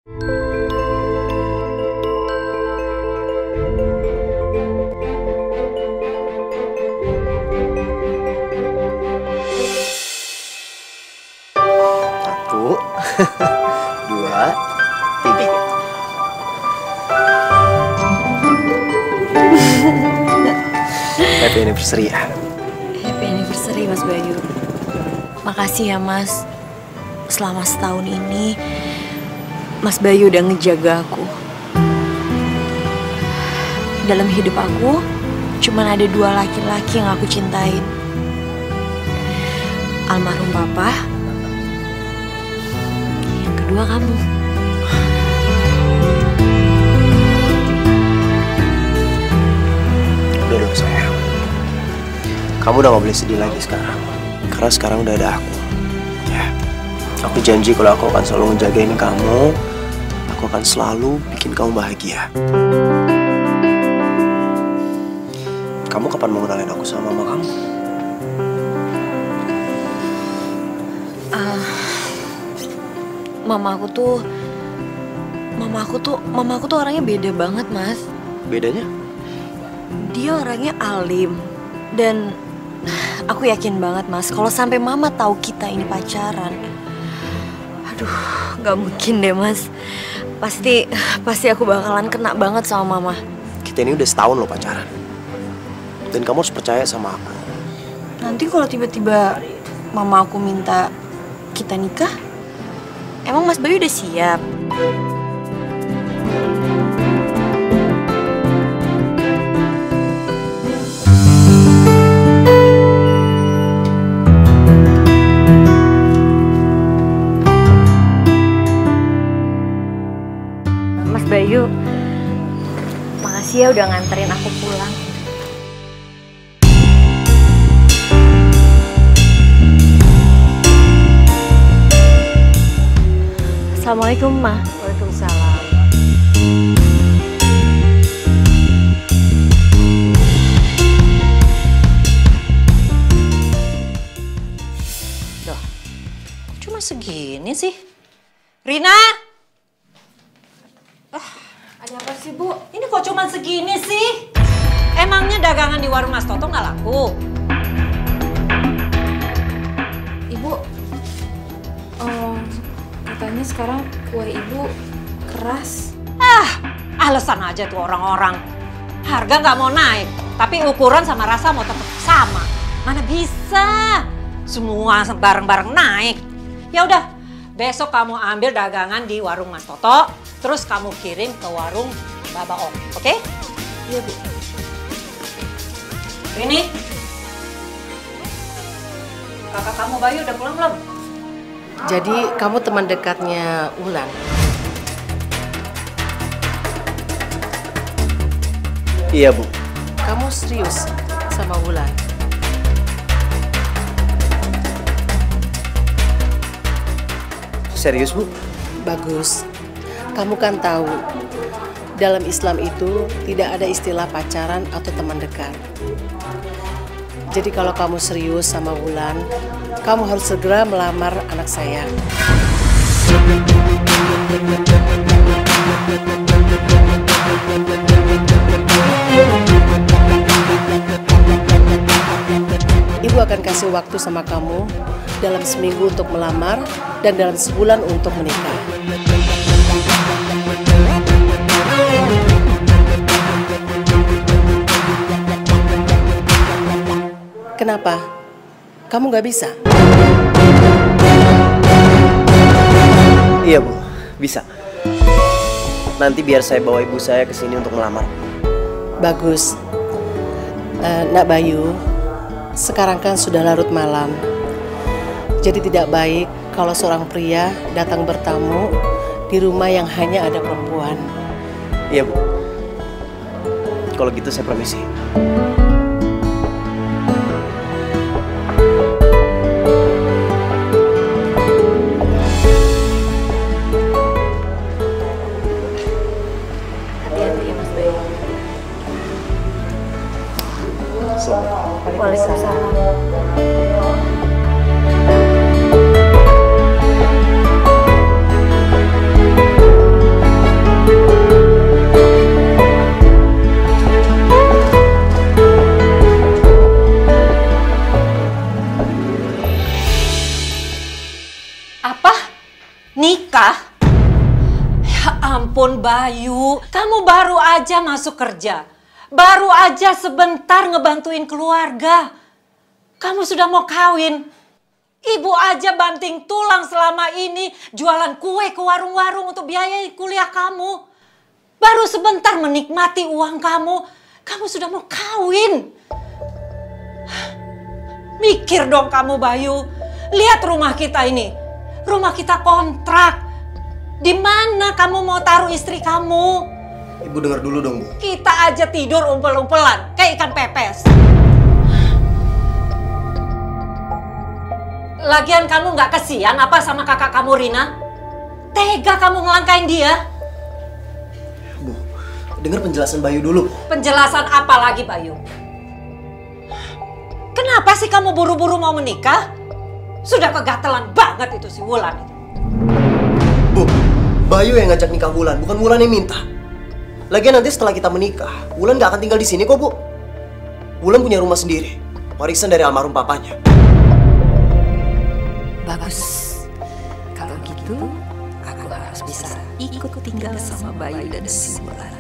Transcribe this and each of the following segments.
Satu, dua, tiga. Happy anniversary ya. Happy anniversary Mas Bayu. Makasih ya Mas. Selama setahun ini Mas Bayu udah ngejaga aku. Dalam hidup aku cuman ada dua laki-laki yang aku cintain. Almarhum Papa, yang kedua kamu. Udah dong sayang. Kamu udah gak boleh sedih lagi sekarang. Karena sekarang udah ada aku. Ya. Aku janji kalau aku akan selalu ngejagain kamu. Aku akan selalu bikin kamu bahagia. Kamu kapan mau kenalin aku sama mama kamu? Mama aku tuh orangnya beda banget, Mas. Bedanya? Dia orangnya alim. Dan aku yakin banget, Mas, kalau sampai Mama tahu kita ini pacaran, aduh, gak mungkin deh, Mas. Pasti aku bakalan kena banget sama Mama. Kita ini udah setahun loh pacaran. Dan kamu harus percaya sama aku. Nanti kalau tiba-tiba Mama aku minta kita nikah, emang Mas Bayu udah siap? Mas Bayu, makasih ya udah nganterin aku pulang. Assalamualaikum, Ma. Waalaikumsalam. Loh, kok cuma segini sih? Rina! Ada apa sih, Bu? Ini kok cuma segini sih? Emangnya dagangan di warung Mas Toto nggak laku? Ibu, katanya sekarang kue ibu keras. Alasan aja tuh orang-orang. Harga nggak mau naik, tapi ukuran sama rasa mau tetap sama. Mana bisa? Semua bareng-bareng naik. Ya udah, besok kamu ambil dagangan di warung Mas Toto, terus kamu kirim ke warung Baba Om, oke? Iya, Bu. Ini, kakak kamu Bayu udah pulang belum? Jadi kamu teman dekatnya Wulan? Iya, Bu. Kamu serius sama Wulan? Serius, Bu? Bagus. Kamu kan tahu, dalam Islam itu tidak ada istilah pacaran atau teman dekat. Jadi kalau kamu serius sama Wulan, kamu harus segera melamar anak saya. Ibu akan kasih waktu sama kamu dalam seminggu untuk melamar dan dalam sebulan untuk menikah. Kenapa? Kamu nggak bisa? Iya, Bu. Bisa. Nanti biar saya bawa ibu saya ke sini untuk melamar. Bagus. Nak Bayu, sekarang kan sudah larut malam. Jadi tidak baik kalau seorang pria datang bertamu di rumah yang hanya ada perempuan. Iya, Bu. Kalau gitu saya permisi. Hati-hati ya, Mas Bayu. Waalaikumsalam. menikah? Ya ampun Bayu, kamu baru aja masuk kerja. Baru aja sebentar ngebantuin keluarga. Kamu sudah mau kawin. Ibu aja banting tulang selama ini jualan kue ke warung-warung untuk biayai kuliah kamu. Baru sebentar menikmati uang kamu, kamu sudah mau kawin. Mikir dong kamu Bayu. Lihat rumah kita ini. Rumah kita kontrak. Di mana kamu mau taruh istri kamu? Ibu dengar dulu dong, Bu. Kita aja tidur umpel-umpelan kayak ikan pepes. Lagian kamu nggak kesian apa sama kakak kamu Rina? Tega kamu ngelangkain dia? Bu, dengar penjelasan Bayu dulu. Penjelasan apa lagi Bayu? Kenapa sih kamu buru-buru mau menikah? Sudah kegatelan banget itu si Wulan itu. Bu, Bayu yang ngajak nikah Wulan, bukan Wulan yang minta. Lagian nanti setelah kita menikah, Wulan gak akan tinggal di sini kok, Bu. Wulan punya rumah sendiri, warisan dari almarhum papanya. Bagus. Kalau gitu, aku harus bisa ikut tinggal sama Bayu dan si Wulan.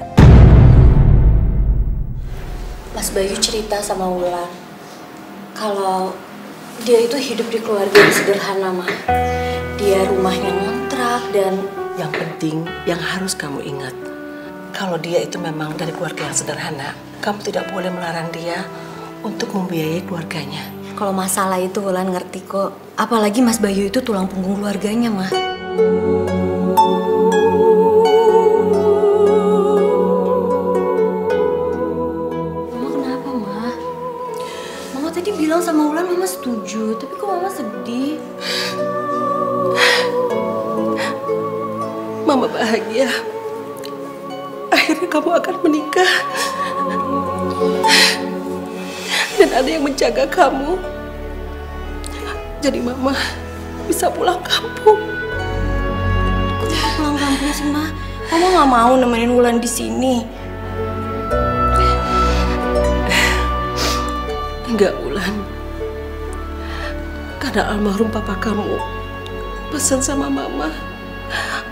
Mas Bayu cerita sama Wulan kalau dia itu hidup di keluarga yang sederhana, Mah. Dia rumahnya ngontrak dan Yang penting, yang harus kamu ingat, kalau dia itu memang dari keluarga yang sederhana, kamu tidak boleh melarang dia untuk membiayai keluarganya. kalau masalah itu Wulan ngerti kok. Apalagi Mas Bayu itu tulang punggung keluarganya, Mah. Mama kenapa, Mah? Mama tadi bilang sama Wulan Mama setuju, tapi kok Mama sedih? Mama bahagia. Akhirnya kamu akan menikah. Dan ada yang menjaga kamu. Jadi Mama bisa pulang kampung. Kok Mama pulang kampung sih, Mah? Mama nggak mau nemenin Wulan di sini. Enggak, Wulan. Karena almarhum papa kamu pesan sama Mama.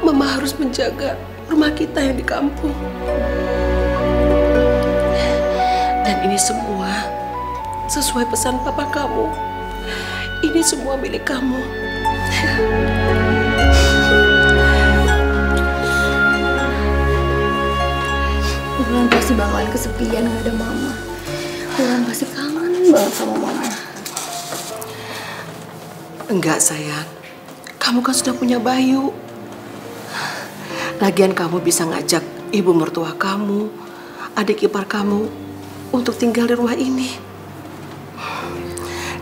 Mama harus menjaga rumah kita yang di kampung. Dan ini semua sesuai pesan papa kamu. Ini semua milik kamu. Wulan pasti bakalan kesepian gak ada Mama. Wulan pasti kangen banget sama Mama. Enggak, sayang. Kamu kan sudah punya Bayu. Lagian kamu bisa ngajak ibu mertua kamu, adik ipar kamu untuk tinggal di rumah ini.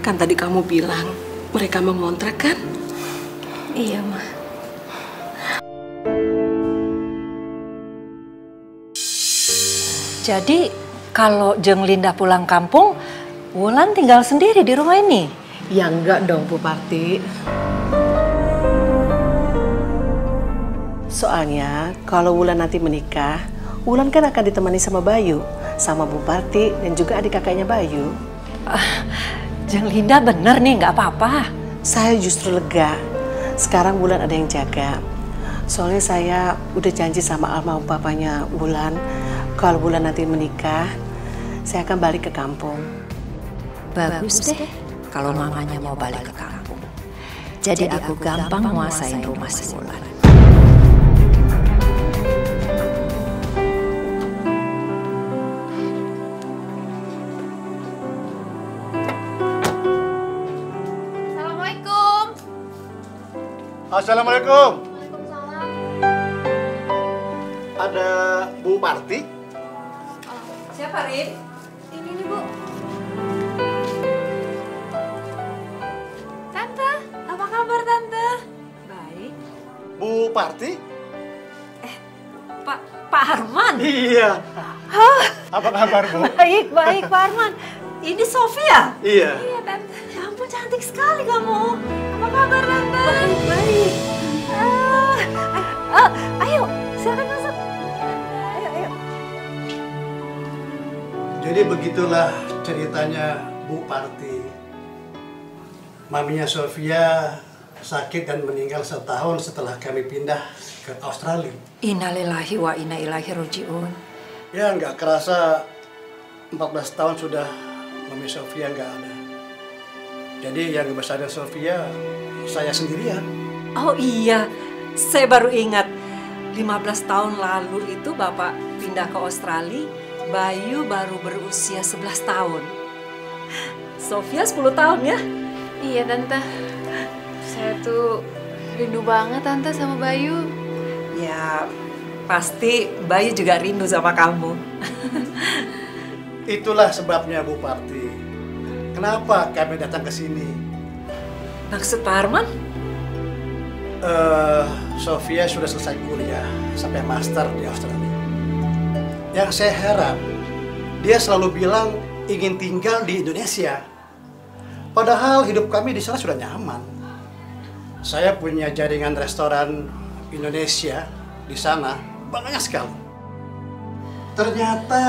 Kan tadi kamu bilang mereka mau ngontrak kan? Iya, Mah. Jadi kalau Jeng Linda pulang kampung, Wulan tinggal sendiri di rumah ini? Ya enggak dong, Bu Parti. Soalnya kalau Wulan nanti menikah, Wulan kan akan ditemani sama Bayu, sama Bu Parti dan juga adik kakaknya Bayu. Jeng Linda bener nih, nggak apa-apa. Saya justru lega. Sekarang Wulan ada yang jaga. Soalnya saya udah janji sama almarhum papanya Wulan, kalau Wulan nanti menikah, saya akan balik ke kampung. Bagus deh kalau mamanya mau balik ke kampung. Jadi aku gampang nguasain rumah si Wulan. Assalamualaikum. Ada Bu Parti? Siapa, Rin? Ini nih, Bu. Tante, apa kabar Tante? Baik. Bu Parti? Pak Arman? Iya. Apa kabar, Bu? Baik, baik Pak Arman. Ini Sofia? Iya. Iya Tante. Ya ampun, cantik sekali kamu. Apa kabar Tante? Baik. Ayo, silakan masuk. Ayo. Jadi begitulah ceritanya Bu Parti. Maminya Sofia sakit dan meninggal setahun setelah kami pindah ke Australia. Innalillahi wa inna ilaihi raji'un. Ya nggak kerasa 14 tahun sudah Mami Sofia nggak ada. Jadi yang ngebesarin Sofia saya sendirian. Oh iya, saya baru ingat. 15 tahun lalu itu Bapak pindah ke Australia, Bayu baru berusia 11 tahun. Sofia 10 tahun ya? Iya Tante, saya tuh rindu banget Tante sama Bayu. Ya, pasti Bayu juga rindu sama kamu. Itulah sebabnya Bu Parti. Kenapa kami datang ke sini? Maksud Pak Arman? Sofia sudah selesai kuliah sampai master di Australia. Yang saya heran, dia selalu bilang ingin tinggal di Indonesia. Padahal hidup kami di sana sudah nyaman. Saya punya jaringan restoran Indonesia di sana banyak sekali. Ternyata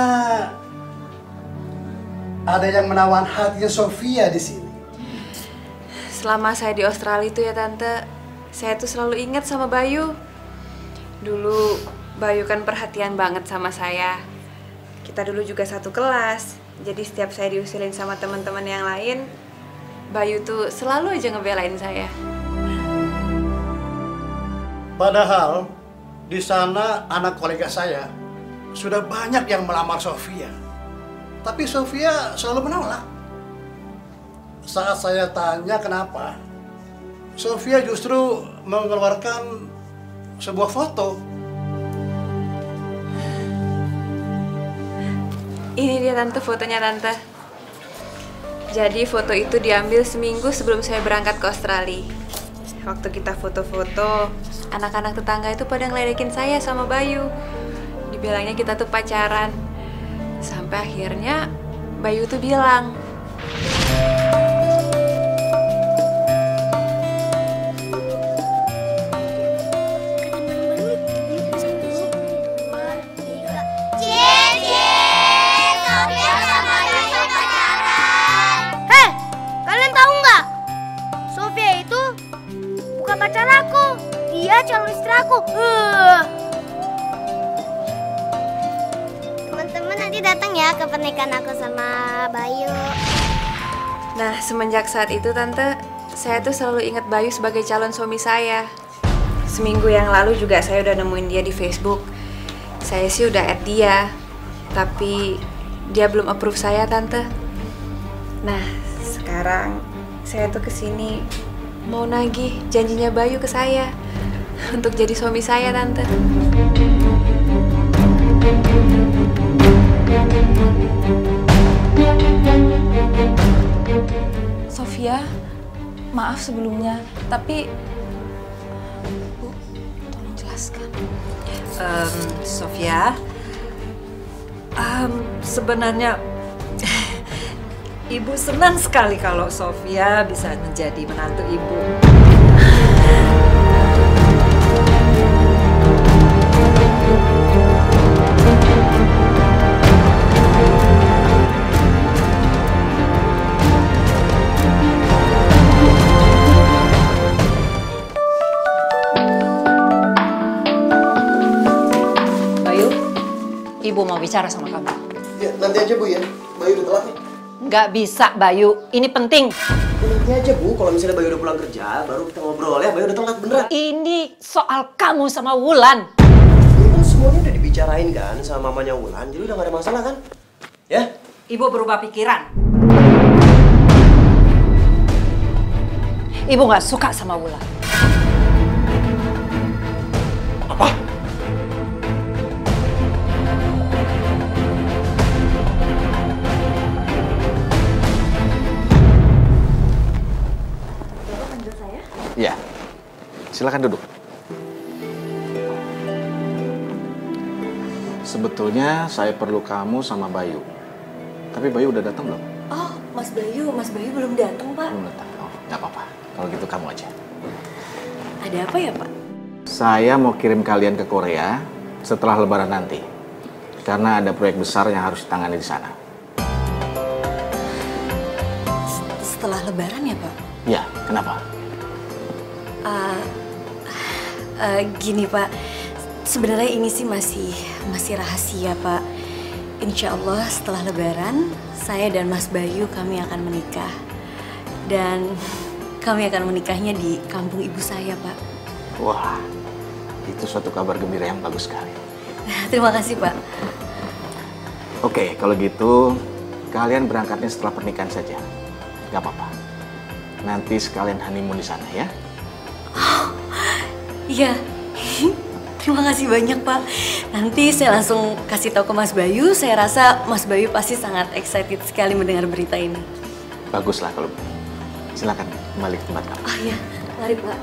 ada yang menawan hati Sofia di sini. Selama saya di Australia itu ya Tante, saya tuh selalu ingat sama Bayu. Dulu Bayu kan perhatian banget sama saya. Kita dulu juga satu kelas. Jadi setiap saya diusilin sama teman-teman yang lain, Bayu tuh selalu aja ngebelain saya. Padahal di sana anak kolega saya sudah banyak yang melamar Sofia. Tapi Sofia selalu menolak. Saat saya tanya kenapa, Sofia justru mengeluarkan sebuah foto. Ini dia Tante, fotonya Tante. Jadi foto itu diambil seminggu sebelum saya berangkat ke Australia. Waktu kita foto-foto, anak-anak tetangga itu pada ngeledekin saya sama Bayu. Dibilangnya kita tuh pacaran. Sampai akhirnya Bayu tuh bilang, pacar aku, dia calon istri aku. Teman-teman nanti datang ya ke pernikahan aku sama Bayu. Nah, semenjak saat itu Tante, saya tuh selalu ingat Bayu sebagai calon suami saya. Seminggu yang lalu juga saya udah nemuin dia di Facebook. Saya sih udah add dia, tapi dia belum approve saya Tante. Nah, sekarang saya tuh kesini mau nagih janjinya Bayu ke saya untuk jadi suami saya, Tante. Sofia, maaf sebelumnya, tapi Bu, tolong jelaskan. Sofia, sebenarnya Ibu senang sekali kalau Sofia bisa menjadi menantu Ibu. Bayu, Ibu mau bicara sama kamu. Ya, nanti aja Bu ya. Bayu udah telat nih. Nggak bisa, Bayu. Ini penting. Nanti aja Bu, kalau misalnya Bayu udah pulang kerja, baru kita ngobrol ya. Bayu udah telat beneran. Ini soal kamu sama Wulan. Ini kan semuanya udah dibicarain kan sama mamanya Wulan, jadi udah gak ada masalah kan? Ya? Ibu berubah pikiran. Ibu nggak suka sama Wulan. Apa? Ya, silakan duduk. Sebetulnya saya perlu kamu sama Bayu. Tapi Bayu udah datang belum? Oh, Mas Bayu belum datang, Pak. Belum datang. Oh, nggak apa-apa. Kalau gitu kamu aja. Ada apa ya, Pak? Saya mau kirim kalian ke Korea setelah Lebaran nanti. Karena ada proyek besar yang harus ditangani di sana. Setelah Lebaran ya, Pak? Ya, kenapa? Gini Pak, sebenarnya ini sih masih rahasia Pak. Insya Allah setelah Lebaran, saya dan Mas Bayu kami akan menikah. Dan kami akan menikahnya di kampung ibu saya Pak. Wah, itu suatu kabar gembira yang bagus sekali. Terima kasih Pak. Oke, kalau gitu kalian berangkatnya setelah pernikahan saja. Gak apa-apa. Nanti sekalian honeymoon di sana ya. Iya, terima kasih banyak Pak. Nanti saya langsung kasih tahu ke Mas Bayu. Saya rasa Mas Bayu pasti sangat excited sekali mendengar berita ini. Baguslah kalau begitu. Silakan kembali ke tempat kamu. Oh iya, mari Pak.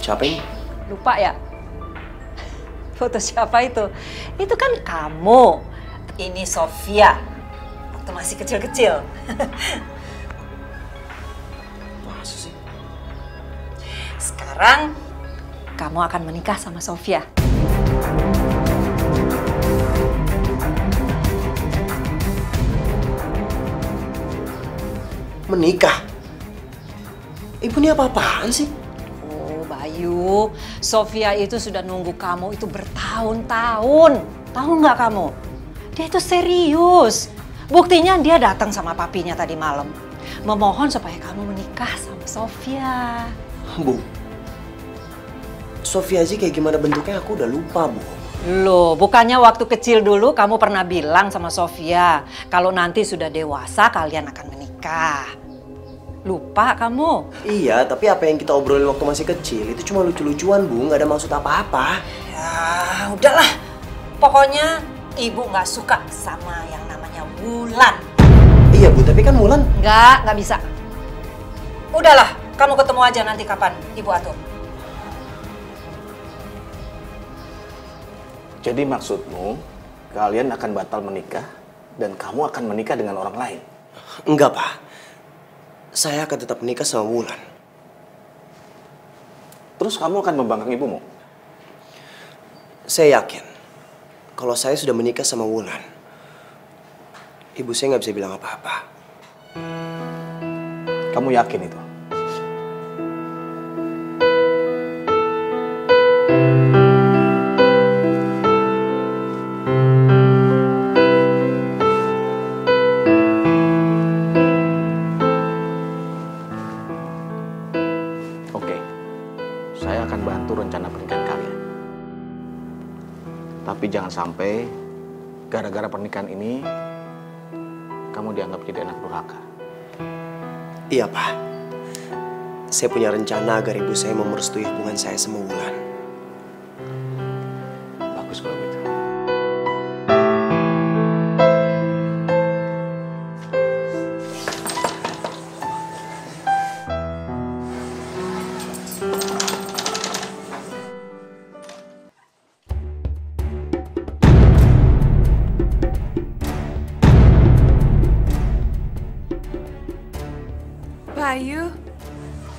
Siapa ini? Lupa ya? Foto siapa itu? Itu kan kamu. Ini Sofia. Waktu masih kecil-kecil. Masa sih? Sekarang kamu akan menikah sama Sofia. Menikah? Ibu ini apa-apaan sih? Bayu, Sofia itu sudah nunggu kamu itu bertahun-tahun. Tahu nggak kamu? Dia itu serius. Buktinya dia datang sama papinya tadi malam. Memohon supaya kamu menikah sama Sofia. Bu, Sofia sih kayak gimana bentuknya aku udah lupa, Bu. Loh, bukannya waktu kecil dulu kamu pernah bilang sama Sofia kalau nanti sudah dewasa kalian akan menikah. Lupa kamu? Iya, tapi apa yang kita obrolin waktu masih kecil itu cuma lucu-lucuan, Bu. Nggak ada maksud apa-apa. Ya, udahlah. Pokoknya ibu nggak suka sama yang namanya Wulan. Iya, Bu. Tapi kan Wulan... Nggak bisa. Udahlah, kamu ketemu aja nanti kapan ibu atur. Jadi maksudmu, kalian akan batal menikah dan kamu akan menikah dengan orang lain? Enggak, Pak. Saya akan tetap menikah sama Wulan. Terus kamu akan membangkang ibumu? Saya yakin, kalau saya sudah menikah sama Wulan, ibu saya nggak bisa bilang apa-apa. Kamu yakin itu? Tapi jangan sampai gara-gara pernikahan ini kamu dianggap jadi anak durhaka. Iya, Pak. Saya punya rencana agar ibu saya mau merestui hubungan saya sama Wulan. Bagus kalau gitu.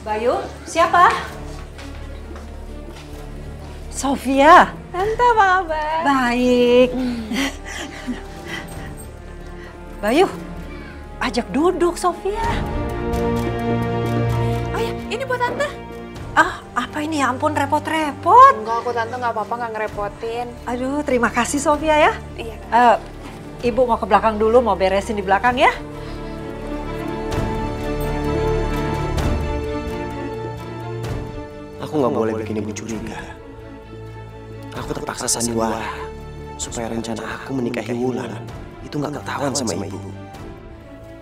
Bayu, siapa? Sofia. Tante, apa kabar? Baik. Bayu, ajak duduk Sofia. Oh ya, ini buat Tante. Ah, apa ini? Ya ampun, repot-repot. Enggak, aku Tante nggak apa-apa, nggak ngerepotin. Aduh, terima kasih Sofia ya. Iya. Ibu mau ke belakang dulu, mau beresin di belakang ya. Aku nggak boleh bikin ibu curiga. Aku terpaksa sandiwara supaya rencana aku menikahi Wulan itu nggak ketahuan sama ibu.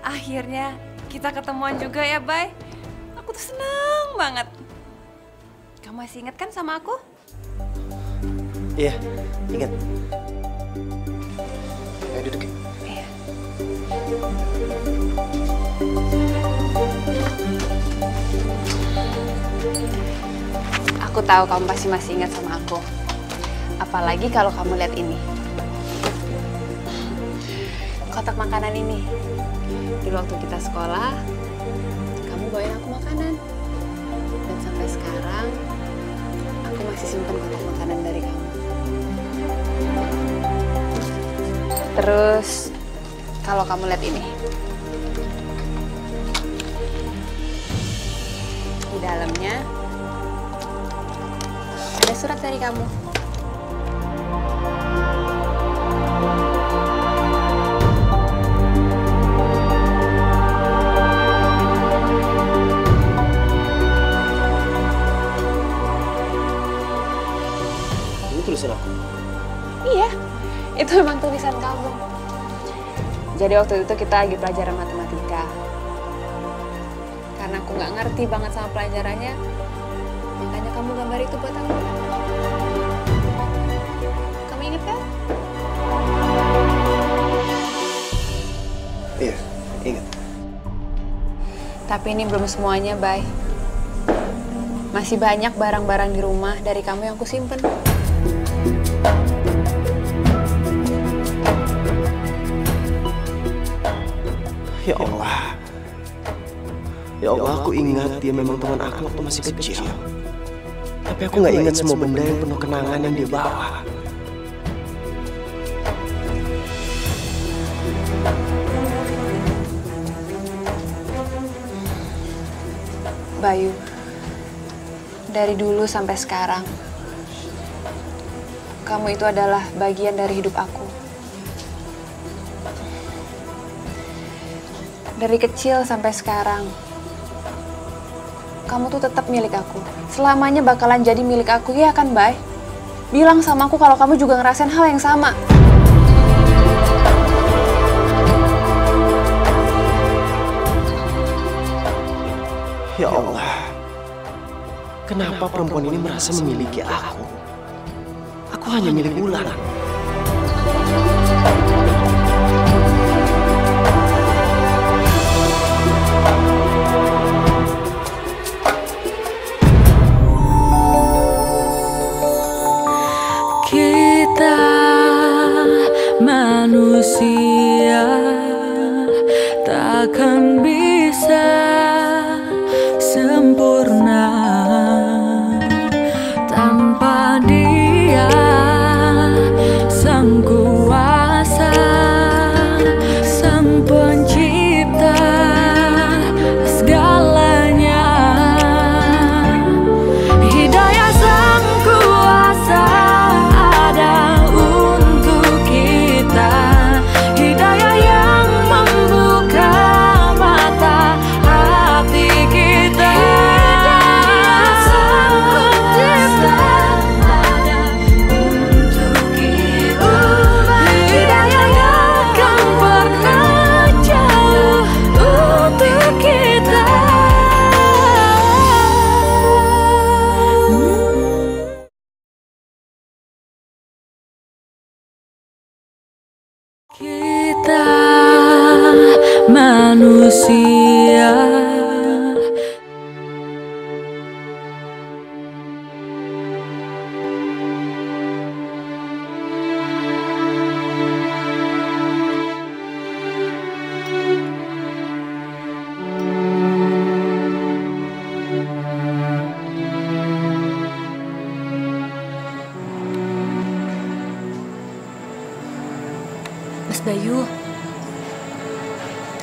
Akhirnya kita ketemuan juga ya, Bay. Aku tuh seneng banget. Kamu masih inget kan sama aku? Iya, ingat. Ayo duduk. Iya. Aku tahu kamu pasti masih ingat sama aku. Apalagi kalau kamu lihat ini. Kotak makanan ini. dulu waktu kita sekolah, kamu bawain aku makanan. Dan sampai sekarang, aku masih simpan kotak makanan dari kamu. Terus, kalau kamu lihat ini. Di dalamnya, ada surat dari kamu. Tulisan aku? Iya, itu memang tulisan kamu. Jadi waktu itu kita lagi pelajaran matematika. Karena aku nggak ngerti banget sama pelajarannya, makanya kamu gambar itu buat aku. Kamu inget kan? Iya, ingat. Tapi ini belum semuanya, Bay. Masih banyak barang-barang di rumah dari kamu yang aku simpen. Ya Allah. Ya Allah, aku ingat dia memang teman aku waktu masih kecil. Tapi aku nggak ingat semua benda yang penuh kenangan yang dia bawa. Bayu, dari dulu sampai sekarang, kamu itu adalah bagian dari hidup aku. Dari kecil sampai sekarang, kamu tuh tetap milik aku. Selamanya bakalan jadi milik aku, ya kan, Bay? Bilang sama aku kalau kamu juga ngerasain hal yang sama. Ya Allah, kenapa perempuan ini merasa memiliki aku? Aku hanya milik Wulan. Kita manusia takkan bisa sempurna tanpa Dia, Sang Kuasa, Sang Pencipta segalanya. Hidayah Sang Kuasa ada untuk kita, hidayah yang membuka mata hati kita. Hidayah Sang Pencipta ada untuk kita, hidayah yang akan pernah jauh untuk kita. Kita manusia. Mas Bayu.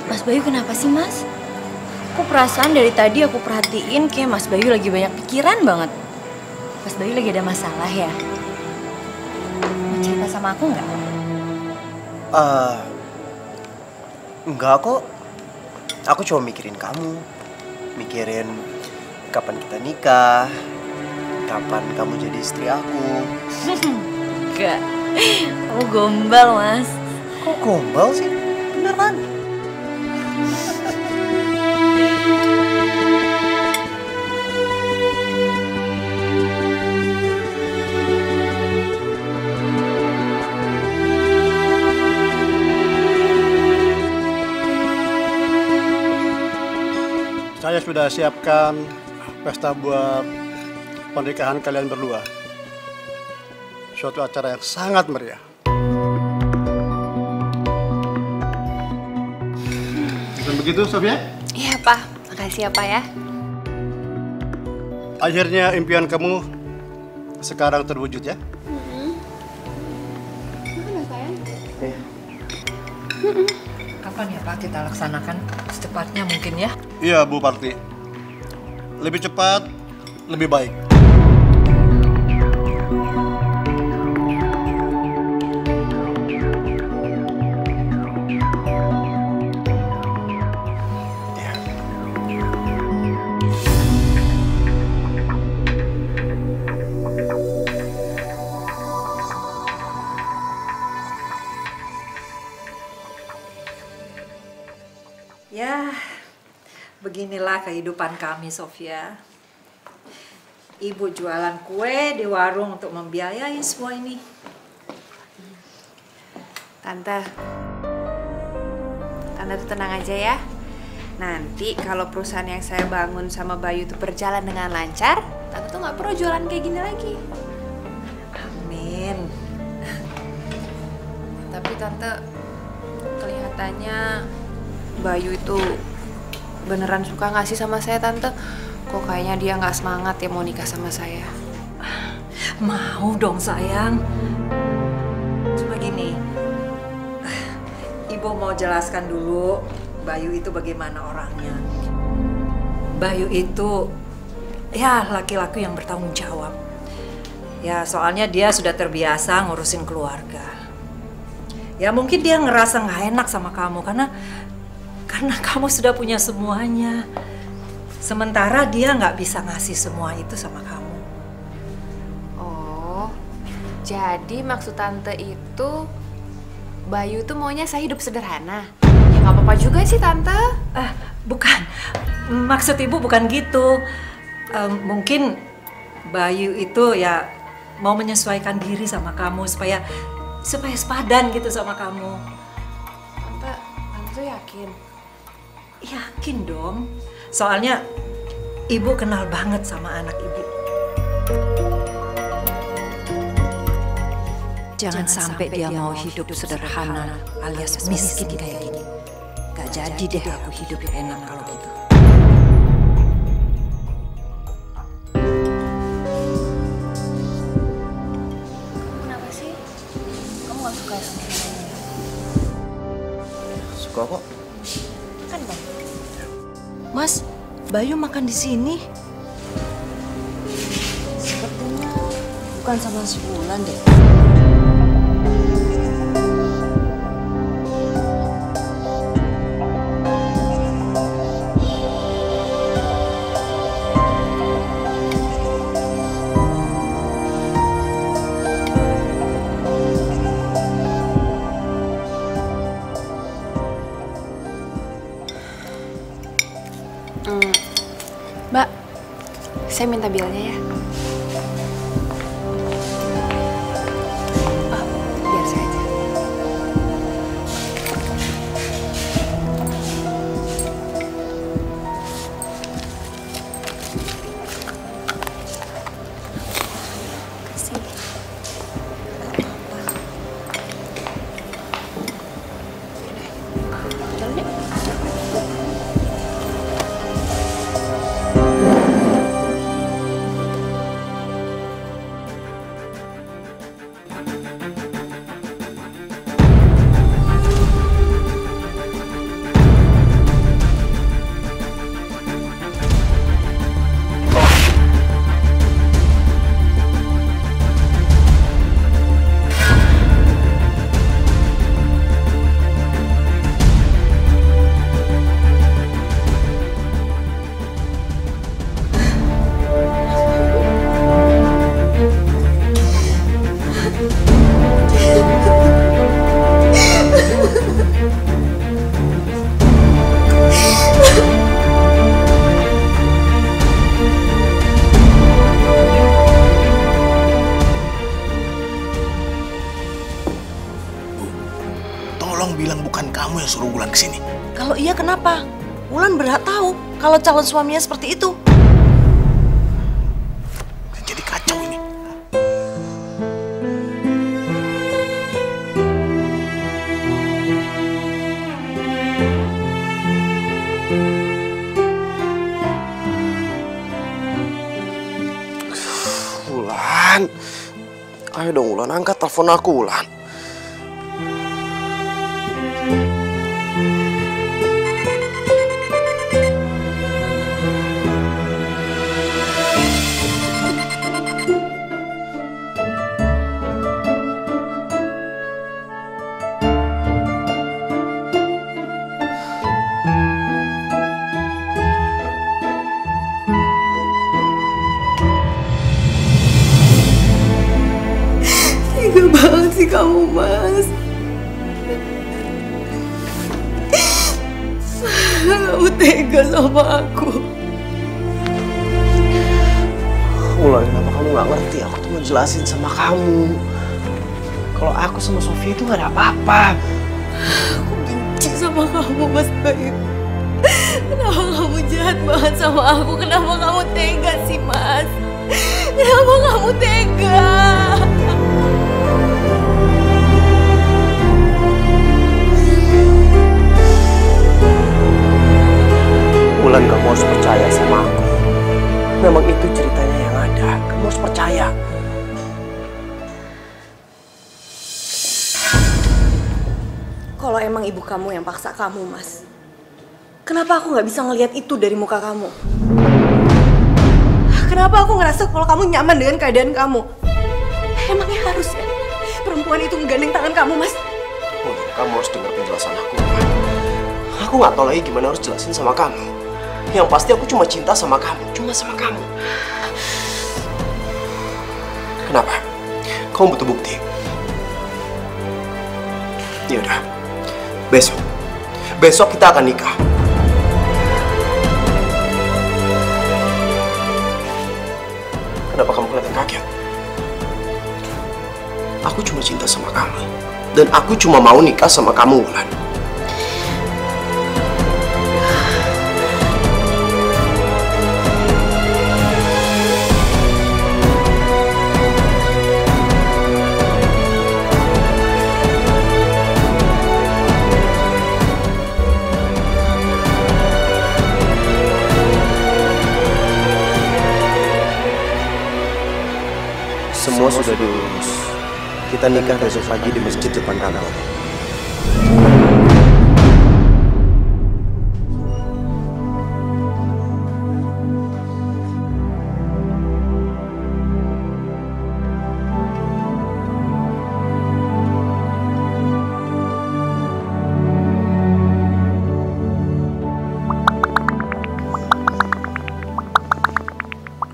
Mas Bayu kenapa sih, Mas? Kok perasaan dari tadi aku perhatiin kayak Mas Bayu lagi banyak pikiran banget. Mas Bayu lagi ada masalah ya? Mau cerita sama aku nggak? Enggak kok. Aku cuma mikirin kamu. Mikirin kapan kita nikah, kapan kamu jadi istri aku. Enggak. Kamu gombal, Mas. Kok gombal sih? Beneran. Saya sudah siapkan pesta buat pernikahan kalian berdua. Suatu acara yang sangat meriah. Dan begitu, Sofia? Iya, Pak. Makasih ya, Pak ya. Akhirnya impian kamu sekarang terwujud ya? Kapan ya Pak kita laksanakan? Secepatnya mungkin ya? Iya, Bu Parti. Lebih cepat, lebih baik. Ya, beginilah kehidupan kami, Sofia. Ibu jualan kue di warung untuk membiayai semua ini. Tante tuh tenang aja ya. Nanti kalau perusahaan yang saya bangun sama Bayu itu berjalan dengan lancar, Tante tuh nggak perlu jualan kayak gini lagi. Amin. Tapi Tante, kelihatannya Bayu itu beneran suka nggak sih sama saya, Tante? Kok kayaknya dia nggak semangat ya mau nikah sama saya. Mau dong sayang. Cuma gini, Ibu mau jelaskan dulu Bayu itu bagaimana orangnya. Bayu itu ya laki-laki yang bertanggung jawab. Ya soalnya dia sudah terbiasa ngurusin keluarga. Ya mungkin dia ngerasa nggak enak sama kamu karena kamu sudah punya semuanya. Sementara dia nggak bisa ngasih semua itu sama kamu. Oh, jadi maksud Tante itu Bayu tuh maunya saya hidup sederhana. Ya nggak apa-apa juga sih Tante. Bukan, maksud Ibu bukan gitu. Mungkin Bayu itu ya mau menyesuaikan diri sama kamu supaya sepadan gitu sama kamu. Tante tuh yakin? Yakin dong. Soalnya Ibu kenal banget sama anak Ibu. Jangan sampai dia mau hidup sederhana alias miskin kayak gini. Gak jadi deh aku hidup enak kalau gitu. Kenapa sih? Kamu gak suka sama ini? Suka kok. Kan Bang? Mas, Bayu makan di sini. Sepertinya bukan sama sebulan deh. Mbak, saya minta bilnya ya. Biar saya aja. Tolong bilang bukan kamu yang suruh Wulan kesini. Kalau iya kenapa? Wulan berhak tahu kalau calon suaminya seperti itu. Jadi kacau ini. Ayo dong Wulan, angkat telepon aku Wulan. Tega banget sih kamu, Mas. Kamu tega sama aku. Wulan, kenapa kamu gak ngerti? Aku tuh mau jelasin sama kamu. Kalau aku sama Sofia itu gak ada apa-apa. Aku benci sama kamu, Mas Bayu. Kenapa kamu jahat banget sama aku? Kenapa kamu tega sih, Mas? Kenapa kamu tega? Wulan, kamu harus percaya sama aku. Memang itu ceritanya yang ada. Kamu harus percaya. Kalau emang ibu kamu yang paksa kamu, Mas, kenapa aku nggak bisa ngelihat itu dari muka kamu? Kenapa aku ngerasa kalau kamu nyaman dengan keadaan kamu? Emangnya harus ya perempuan itu menggandeng tangan kamu, Mas? Wulan, kamu harus dengar penjelasan aku. Aku nggak tahu lagi gimana harus jelasin sama kamu. Yang pasti aku cuma cinta sama kamu, cuma sama kamu. Kenapa? Kamu butuh bukti? Ya udah, besok kita akan nikah. Kenapa kamu kelihatan kaget? Aku cuma cinta sama kamu, dan aku cuma mau nikah sama kamu, Wulan. Semua sudah diurus. Kita nikah besok pagi di masjid depan kantor.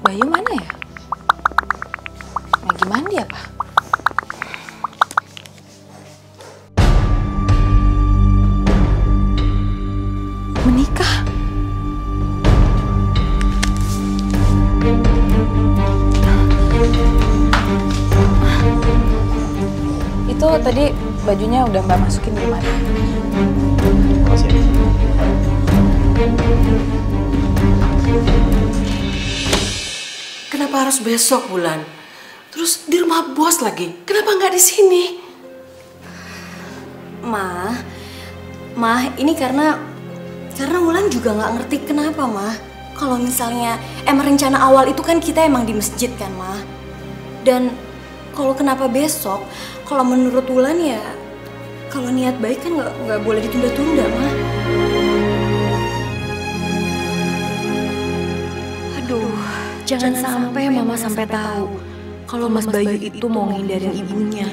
Bayu mana ya? Lagi mandi apa? Menikah? Itu tadi bajunya udah Mbak masukin di mana? Makasih. Kenapa harus besok, Wulan? Terus di rumah bos lagi. Kenapa nggak di sini? Ma, ini karena Wulan juga nggak ngerti kenapa, Ma. Kalau misalnya emang rencana awal itu kan kita emang di masjid kan, Ma. Dan kalau kenapa besok? Kalau menurut Wulan ya, kalau niat baik kan nggak boleh ditunda-tunda, Ma. Aduh, jangan sampai Mama sampai tahu kalau Mas Bayu itu mau ngindarin ibunya.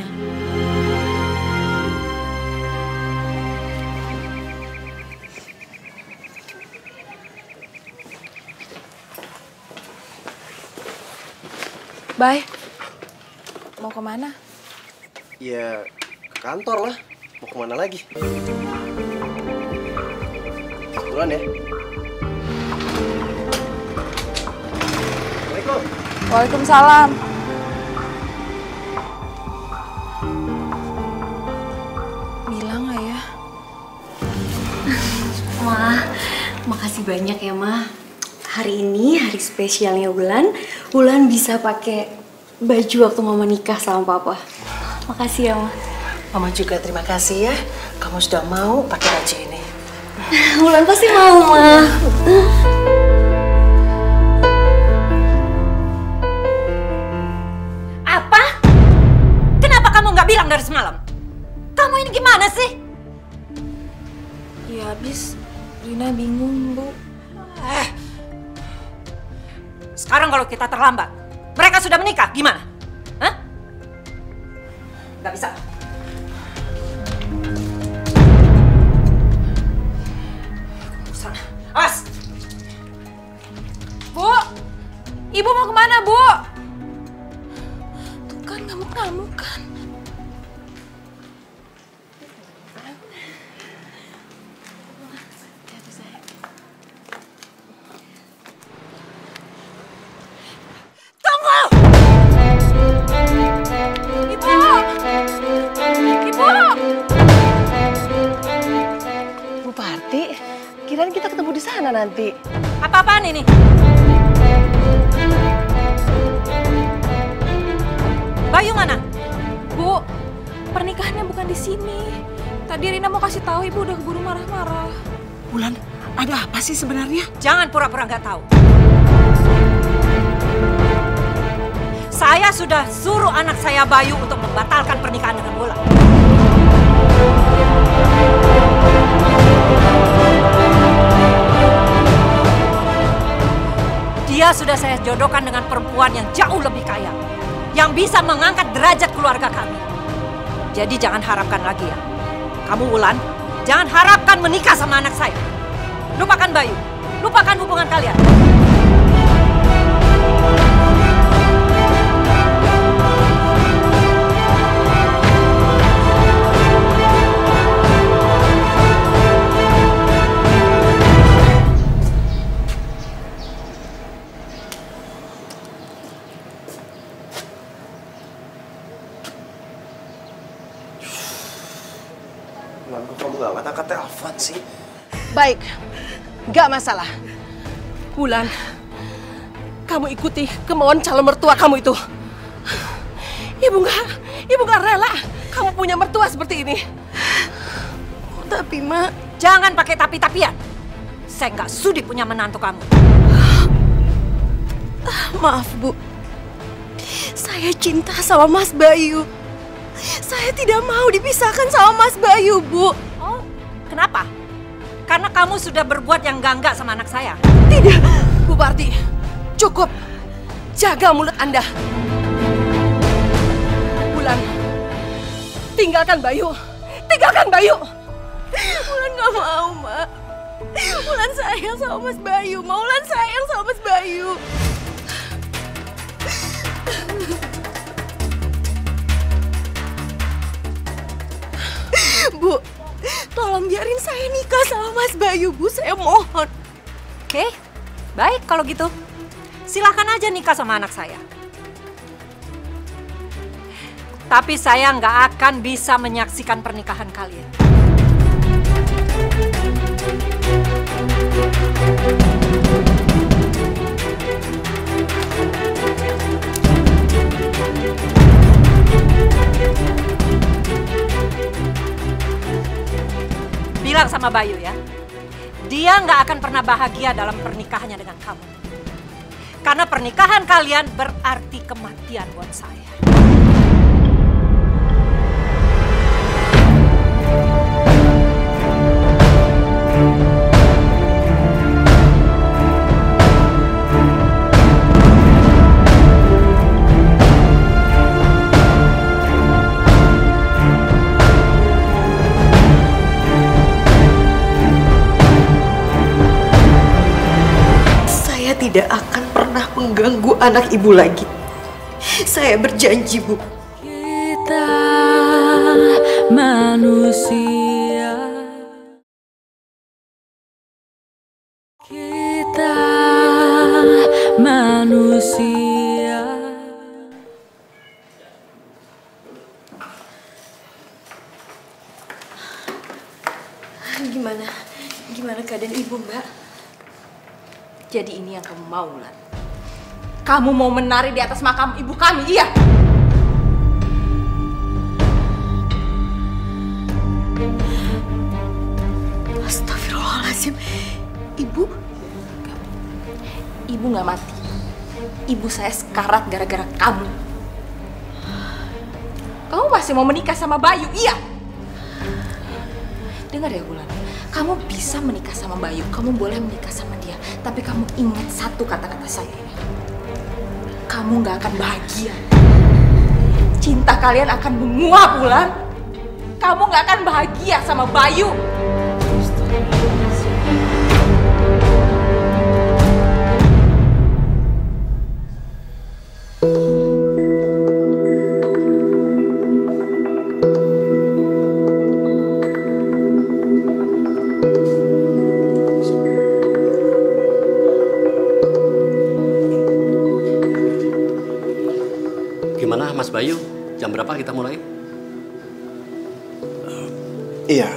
Bay, mau kemana? Ya, ke kantor lah. Mau kemana lagi? Duluan ya. Assalamualaikum. Waalaikumsalam. Bilang nggak ya? Ma, makasih banyak ya, Ma. Hari ini hari spesialnya Wulan bisa pakai baju waktu Mama nikah sama Papa. Makasih ya, Ma. Mama juga terima kasih ya. Kamu sudah mau pakai baju ini. Wulan pasti mau, Ma. Rina bingung, Bu. Sekarang kalau kita terlambat, mereka sudah menikah, gimana? Hah? Gak bisa. Sana, awas! Bu! Ibu mau kemana, Bu? Tuh kan, ngamuk-ngamuk kan. Tunggu! Ibu! Ibu! Bu Parti, kirain kita ketemu di sana nanti. Apa-apaan ini? Bayu mana? Bu, pernikahannya bukan di sini. Tadi Rina mau kasih tahu Ibu udah keburu marah-marah. Bulan, ada apa sih sebenarnya? Jangan pura-pura nggak tahu. Saya sudah suruh anak saya Bayu untuk membatalkan pernikahan dengan Wulan. Dia sudah saya jodohkan dengan perempuan yang jauh lebih kaya, yang bisa mengangkat derajat keluarga kami. Jadi jangan harapkan lagi ya. Kamu Wulan, jangan harapkan menikah sama anak saya. Lupakan Bayu, lupakan hubungan kalian. Kenapa kamu gak angkat telepon sih? Baik, nggak masalah. Wulan, kamu ikuti kemauan calon mertua kamu itu. Ibu nggak rela kamu punya mertua seperti ini. Tapi Mak, jangan pakai tapi-tapian. Saya nggak sudi punya menantu kamu. Maaf Bu, saya cinta sama Mas Bayu. Saya tidak mau dipisahkan sama Mas Bayu, Bu. Oh, kenapa? Karena kamu sudah berbuat yang enggak sama anak saya. Tidak, Bu Parti. Cukup. Jaga mulut Anda. Wulan, tinggalkan Bayu. Tinggalkan Bayu. Wulan nggak mau, Mak. Wulan sayang sama Mas Bayu. Wulan sayang sama Mas Bayu. Bu, tolong biarin saya nikah sama Mas Bayu, Bu. Saya mohon. Oke, baik kalau gitu. Silahkan aja nikah sama anak saya. Tapi saya nggak akan bisa menyaksikan pernikahan kalian. Bilang sama Bayu ya, dia nggak akan pernah bahagia dalam pernikahannya dengan kamu. Karena pernikahan kalian berarti kematian buat saya. Tidak akan pernah mengganggu anak ibu lagi. Saya berjanji, Bu. Kita manusia. Kita manusia. Gimana keadaan ibu, Mbak? Jadi ini yang kamu mau, Wulan? Kamu mau menari di atas makam ibu kami, iya? Astagfirullahaladzim. Ibu nggak mati. Ibu saya sekarat gara-gara kamu. Kamu masih mau menikah sama Bayu, iya? Dengar ya, Wulan. Kamu bisa menikah sama Bayu, kamu boleh menikah sama dia. Tapi kamu ingat satu kata-kata saya. Kamu gak akan bahagia. Cinta kalian akan menguap, Wulan. Kamu gak akan bahagia sama Bayu. Gimana Mas Bayu? Jam berapa kita mulai? Iya,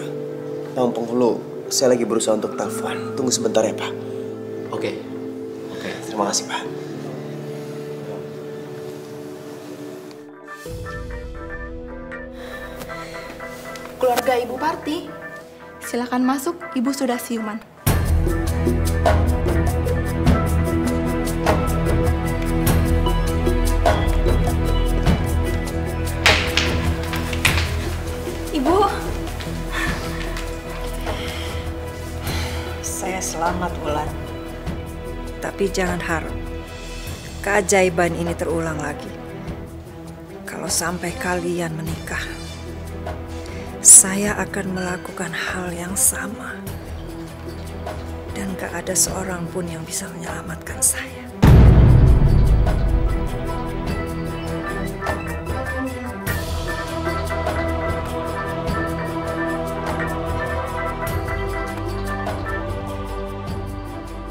Bang Penghulu, saya lagi berusaha untuk telepon. Tunggu sebentar ya, Pak. Oke. Terima kasih, Pak. Keluarga Ibu Parti, silakan masuk. Ibu sudah siuman. Ibu. Saya selamat, Wulan. Tapi jangan harap keajaiban ini terulang lagi. Kalau sampai kalian menikah, saya akan melakukan hal yang sama. Dan gak ada seorang pun yang bisa menyelamatkan saya.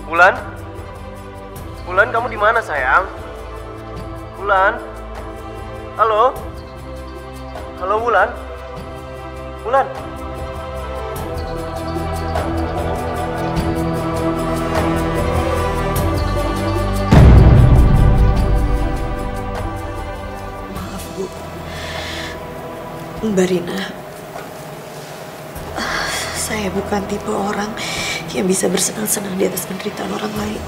Wulan? Wulan, kamu di mana, sayang? Wulan? Halo? Halo, Wulan? Wulan? Maaf, Bu. Mbak Rina. Saya bukan tipe orang yang bisa bersenang-senang di atas penderitaan orang lain.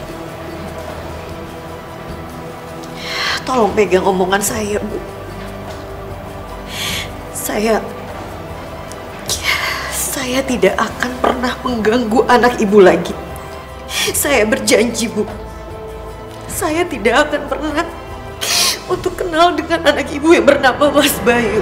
Tolong pegang omongan saya, Bu. Saya tidak akan pernah mengganggu anak Ibu lagi. Saya berjanji, Bu. Saya tidak akan pernah untuk kenal dengan anak Ibu yang bernama Mas Bayu.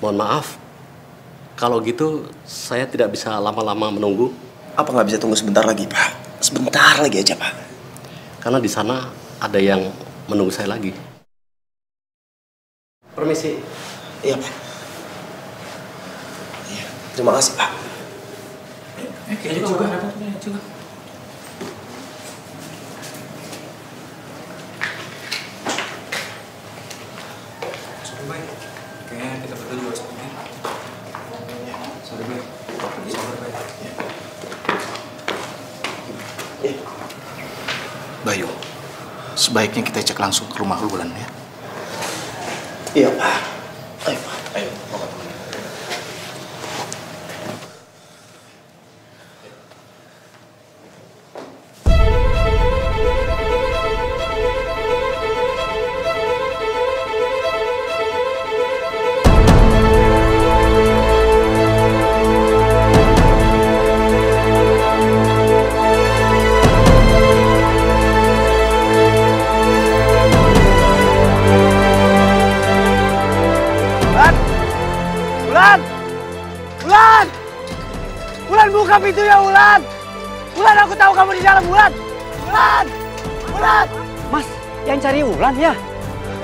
Mohon maaf, kalau gitu saya tidak bisa lama-lama menunggu. Apa nggak bisa tunggu sebentar lagi, Pak? Sebentar lagi aja, Pak. Karena di sana ada yang menunggu saya lagi. Permisi. Iya, Pak. Iya, terima kasih, Pak. juga. Kayaknya kita berdua juga harus pergi. Sorry, Bay. Sabar, Bay. Bayu, sebaiknya kita cek langsung ke rumah Wulan ya. Iya, Pak. Ayo, Pak. Ayo. Wulan, buka pintunya, Wulan! Wulan, aku tahu kamu di dalam, Wulan! Wulan! Wulan! Mas, yang cari Wulan ya?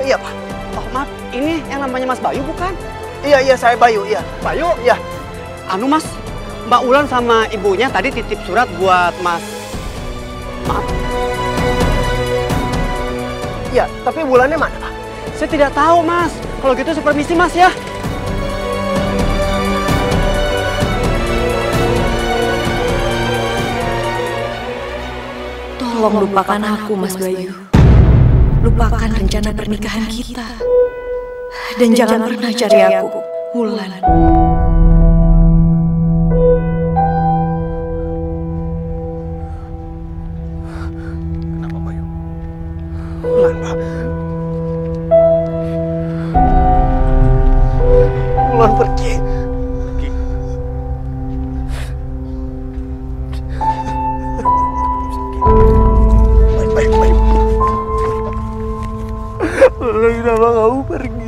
Iya, Pak. Oh, maaf, ini yang namanya Mas Bayu bukan? Iya, saya Bayu, iya. Bayu? Iya. Anu, Mas, Mbak Wulan sama ibunya tadi titip surat buat Mas. Maaf. Iya, tapi Wulannya mana, Pak? Saya tidak tahu, Mas. Kalau gitu saya permisi, Mas, ya. Tolong lupakan aku, Mas Bayu. Lupakan rencana pernikahan kita. Dan jangan pernah cari aku, Wulan. Kenapa, Bayu? Wulan, Pak. Wulan pergi. Baik. Wulan, kenapa kamu pergi?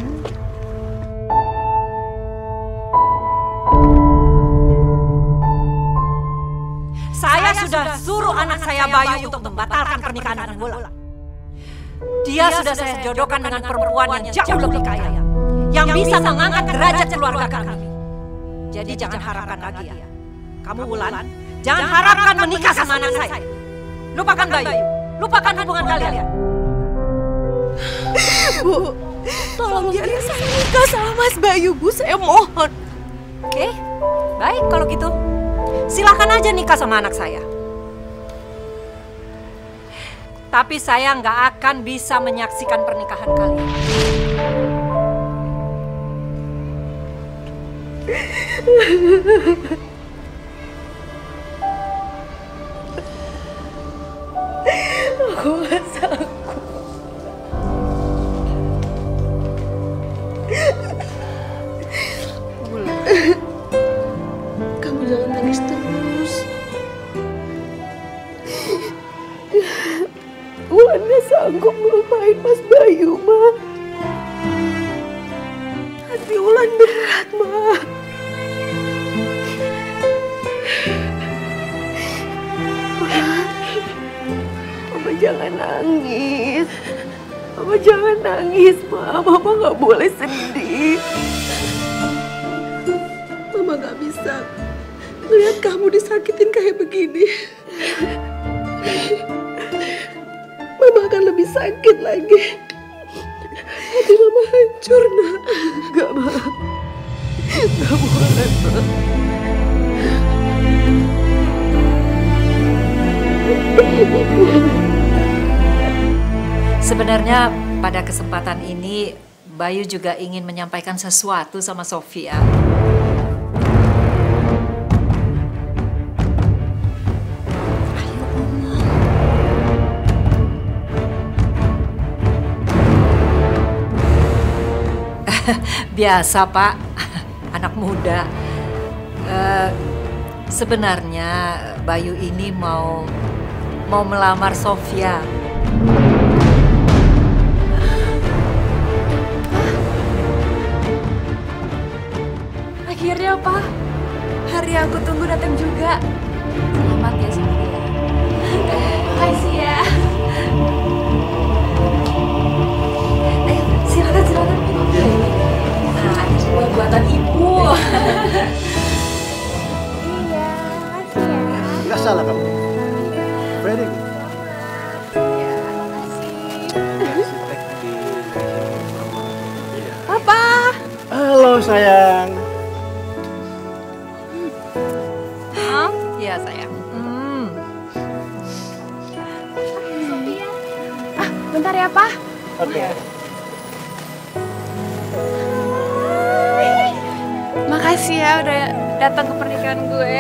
Saya sudah suruh anak saya Bayu untuk membatalkan pernikahan dengan Wulan. Dia sudah saya jodohkan dengan perempuan yang jauh lebih kaya, yang bisa mengangkat derajat keluarga kami. Jadi jangan harapkan lagi ya. Kamu Wulan, jangan harapkan menikah sama anak saya. Lupakan Bayu, lupakan hubungan kalian. Bu, tolong biarin saya nikah sama Mas Bayu, Bu. Saya mohon. Oke, baik kalau gitu. Silakan aja nikah sama anak saya. Tapi saya nggak akan bisa menyaksikan pernikahan kalian. Aku nggak sanggup. Kamu jangan nangis terus. Wulan nggak sanggup melupain Mas Bayu, Ma. Hati Wulan berat, Ma. Mama jangan nangis. Mama jangan nangis, Ma. Mama nggak boleh sedih. Mama nggak bisa melihat kamu disakitin kayak begini. Mama akan lebih sakit lagi. Hati Mama hancur, Nak. Enggak, Ma. Enggak boleh, Ma. Sebenarnya pada kesempatan ini Bayu juga ingin menyampaikan sesuatu sama Sofia. Biasa, Pak, anak muda. Sebenarnya Bayu ini mau melamar Sofia. Akhirnya, Pak, hari yang aku tunggu datang juga. Selamat ya, Sofia. Makasih ya. Ayo, silakan. Nah, ini semua buatan Ibu. Iya, makasih ya. Nggak salah kamu. Very good. Papa. Halo, sayang. Iya, sayang. Bentar ya, Pak. Oke. Makasih ya udah datang ke pernikahan gue.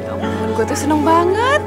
Ya ampun, gue tuh seneng banget.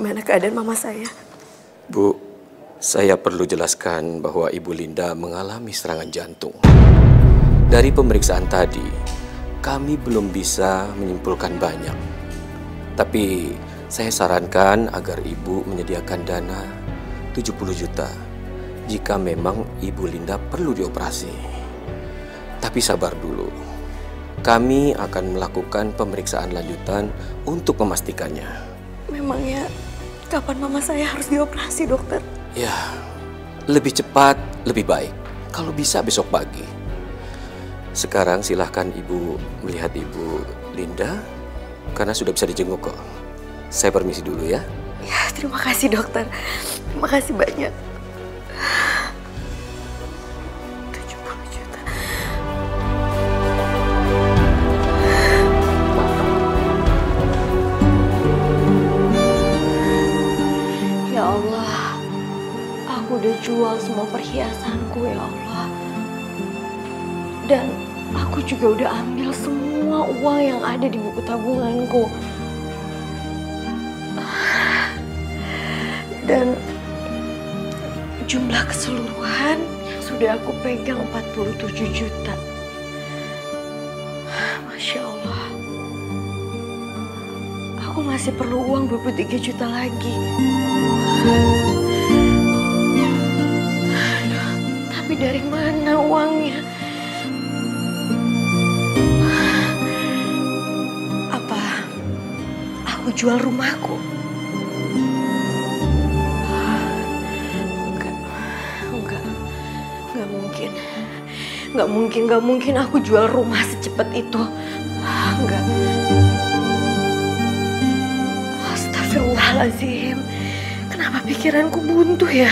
gimana keadaan mama saya? Bu, saya perlu jelaskan bahwa Ibu Linda mengalami serangan jantung. Dari pemeriksaan tadi, kami belum bisa menyimpulkan banyak. Tapi saya sarankan agar Ibu menyediakan dana 70 juta jika memang Ibu Linda perlu dioperasi. Tapi sabar dulu. Kami akan melakukan pemeriksaan lanjutan untuk memastikannya. Memangnya kapan mama saya harus dioperasi, dokter? Ya, lebih cepat, lebih baik. Kalau bisa besok pagi. Sekarang silahkan Ibu melihat Ibu Linda, karena sudah bisa dijenguk kok. Saya permisi dulu ya. Ya, terima kasih dokter. Terima kasih banyak. 70 juta. Ya Allah, aku udah jual semua perhiasanku ya Allah. Dan aku juga udah ambil semua uang yang ada di buku tabunganku. Dan jumlah keseluruhan yang sudah aku pegang 47 juta. Masya Allah. Aku masih perlu uang 23 juta lagi. Aduh, tapi dari mana uangnya? Apa aku jual rumahku? Gak mungkin aku jual rumah secepat itu. Enggak. Astagfirullahaladzim. Kenapa pikiranku buntu ya?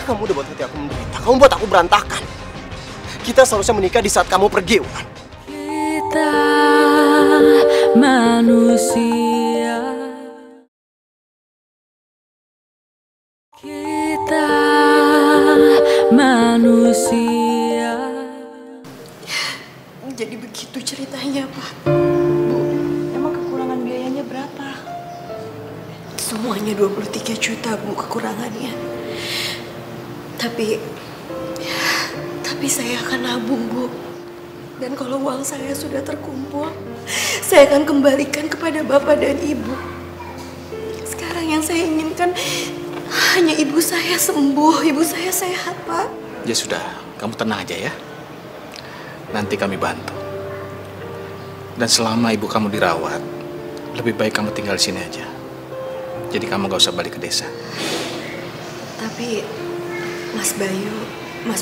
Kamu udah buat hati aku menderita. Kamu buat aku berantakan. Kita seharusnya menikah di saat kamu pergi, Wulan. Kita manusia, kita manusia. Jadi begitu ceritanya, Pak. Bu, emang kekurangan biayanya berapa? Semuanya 23 juta, Bu, kekurangannya. Tapi saya akan nabung, Bu. Dan kalau uang saya sudah terkumpul, saya akan kembalikan kepada Bapak dan Ibu. Sekarang yang saya inginkan hanya ibu saya sembuh, ibu saya sehat, Pak. Ya sudah, kamu tenang aja ya. Nanti kami bantu. Dan selama ibu kamu dirawat, lebih baik kamu tinggal di sini aja. Jadi kamu gak usah balik ke desa. Tapi Mas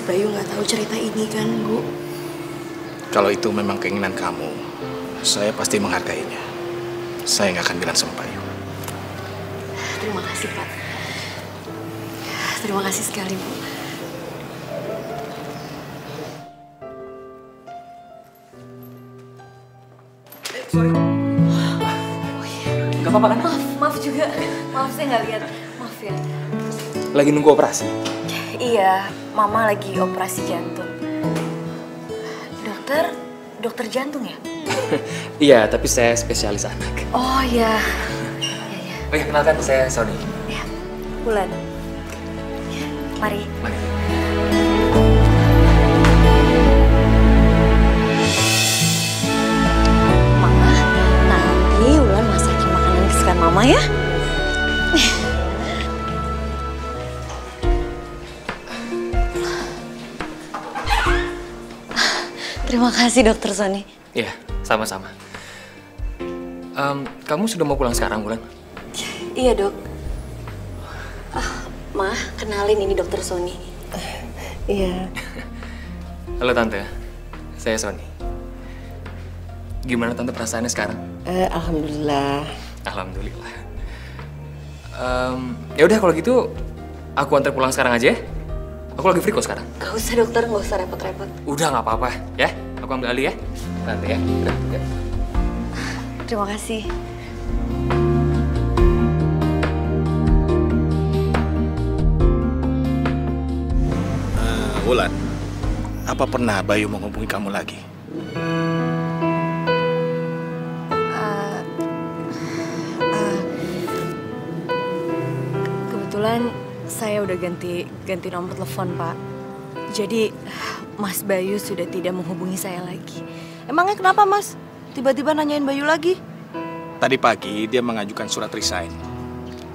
Bayu nggak tahu cerita ini kan, Bu? Kalau itu memang keinginan kamu, saya pasti menghargainya. Saya nggak akan bilang sama Bayu. Terima kasih, Pak. Terima kasih sekali, Bu. Sorry. Gak apa-apa kan? Maaf juga. Maaf, saya nggak lihat. Maaf ya. Lagi nunggu operasi? Iya, Mama lagi operasi jantung. Dokter jantung ya? Iya, tapi saya spesialis anak. Oh iya. Oh iya, kenalkan saya Sony. Ya, Wulan. Mari. Mama, nanti Wulan masakin makanan kesukaan Mama ya. Terima kasih Dokter Sony. Iya, sama-sama. Kamu sudah mau pulang sekarang, Wulan? Iya, Dok. Ma, kenalin ini Dokter Sony. Iya. Halo Tante, saya Sony. Gimana Tante perasaannya sekarang? Alhamdulillah. Alhamdulillah. Ya udah kalau gitu, aku antar pulang sekarang aja ya. Aku lagi free kok sekarang. Gak usah dokter, gak usah repot-repot. Udah gak apa-apa ya. Aku ambil alih ya. Nanti ya. Udah. Ya. Terima kasih. Wulan, apa pernah Bayu menghubungi kamu lagi? Kebetulan saya udah ganti nomor telepon, Pak. Jadi Mas Bayu sudah tidak menghubungi saya lagi. Emangnya kenapa, Mas? Tiba-tiba nanyain Bayu lagi? Tadi pagi dia mengajukan surat resign.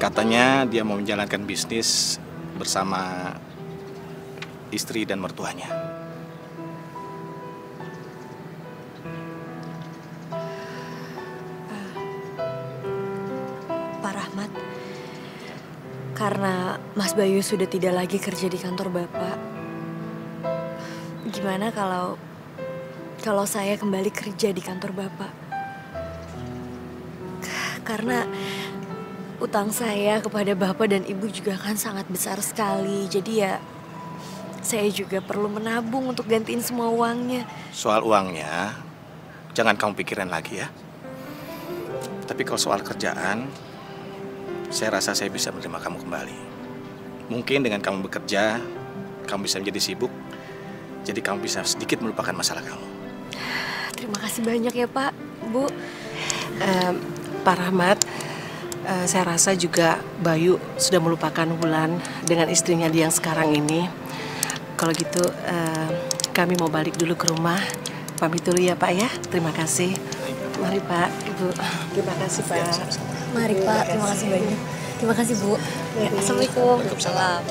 Katanya dia mau menjalankan bisnis bersama istri dan mertuanya. Pak Rahmat, karena Mas Bayu sudah tidak lagi kerja di kantor Bapak, gimana kalau saya kembali kerja di kantor Bapak? Karena utang saya kepada Bapak dan Ibu juga kan sangat besar sekali. Jadi ya saya juga perlu menabung untuk gantiin semua uangnya. Soal uangnya, jangan kamu pikirin lagi ya. Tapi kalau soal kerjaan, saya rasa saya bisa menerima kamu kembali. Mungkin dengan kamu bekerja, kamu bisa menjadi sibuk. Jadi kamu bisa sedikit melupakan masalah kamu. Terima kasih banyak ya Pak, Bu. Pak Rahmat, saya rasa juga Bayu sudah melupakan Wulan dengan istrinya dia yang sekarang ini. Kalau gitu, kami mau balik dulu ke rumah. Pamit dulu ya Pak ya. Terima kasih. Mari Pak, Ibu. Terima kasih Pak. Mari Pak, terima kasih banyak. Terima kasih Bu. Ya, Assalamualaikum. Waalaikumsalam.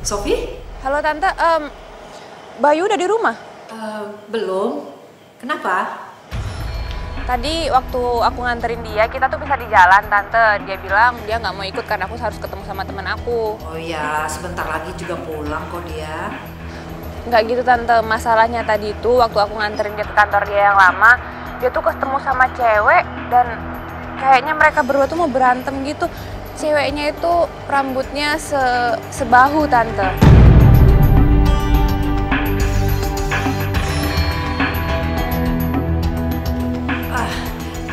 Sofi? Halo Tante, Bayu udah di rumah? Belum. Kenapa? Tadi waktu aku nganterin dia, kita tuh bisa di jalan Tante. Dia bilang dia nggak mau ikut karena aku harus ketemu sama teman aku. Oh iya, sebentar lagi juga pulang kok dia. Nggak gitu Tante, masalahnya tadi itu waktu aku nganterin dia ke kantor dia yang lama, dia tuh ketemu sama cewek dan kayaknya mereka berdua tuh mau berantem gitu. Ceweknya itu rambutnya sebahu Tante.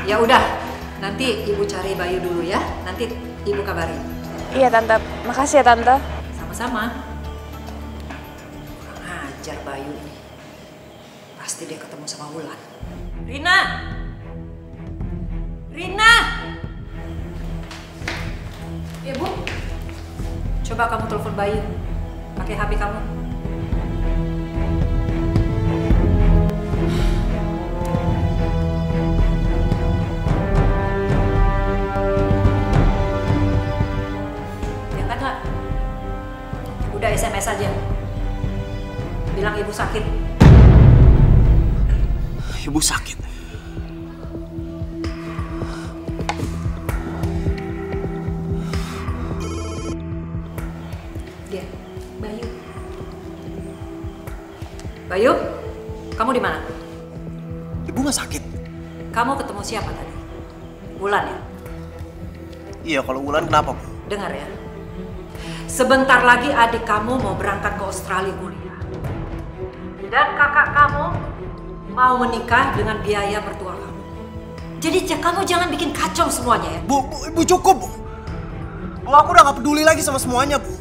Ya udah, nanti Ibu cari Bayu dulu ya. Nanti Ibu kabarin. Iya Tante, makasih ya Tante. Sama-sama. Kurang ajar Bayu ini. Pasti dia ketemu sama Wulan. Rina! Rina! Ya Bu, coba kamu telepon Bayu. Pakai HP kamu. Ya kan nggak? Udah SMS aja. Bilang Ibu sakit. Ibu sakit? Dia, Bayu. Bayu, kamu di mana? Ibu nggak sakit? kamu ketemu siapa tadi? Wulan ya? Iya, kalau Wulan kenapa, Bu? Dengar ya, sebentar lagi adik kamu mau berangkat ke Australia kuliah. Dan kakak kamu mau menikah dengan biaya mertua kamu. Jadi kamu jangan bikin kacau semuanya ya. Bu, cukup, Bu. Bu, aku udah gak peduli lagi sama semuanya, Bu.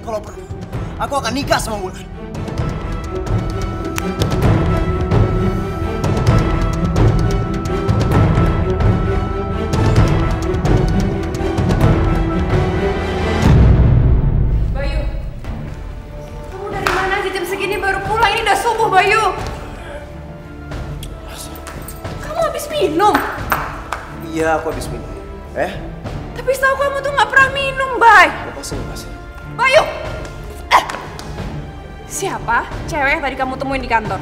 Kalau perlu, aku akan nikah sama Wulan. Bayu, kamu dari mana aja jam segini baru pulang? Ini udah subuh, Bayu. Kamu habis minum? Iya, aku habis minum. Tapi setahu kamu tuh nggak pernah minum, Bay. Lepasin. Bayu! Siapa cewek yang tadi kamu temuin di kantor?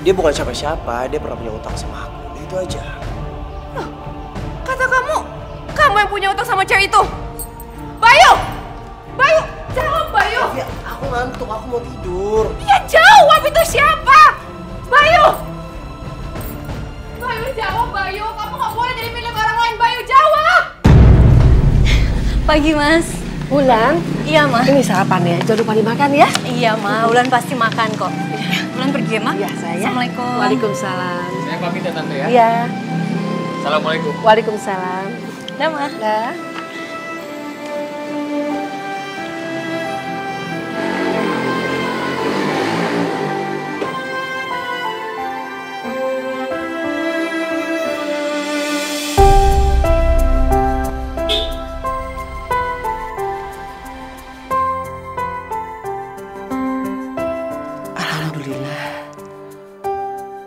Dia bukan siapa-siapa, dia pernah punya utang sama aku. Itu aja. Loh, kata kamu yang punya utang sama cewek itu. Bayu! Bayu! Jawab, Bayu! Ya, aku ngantuk, aku mau tidur. Ya jawab, itu siapa? Bayu! Bayu, jawab, Bayu. Kamu nggak boleh jadi milik orang lain, Bayu. Jawab! Pagi, Mas. Wulan? Iya, Ma. Ini sarapannya, jangan lupa dimakan ya. Iya, Ma. Wulan pasti makan kok. Wulan pergi ya, Ma? Iya, saya. Assalamualaikum. Waalaikumsalam. Saya pamit ya Tante ya. Iya. Assalamualaikum. Waalaikumsalam. Dah, Ma. Dah.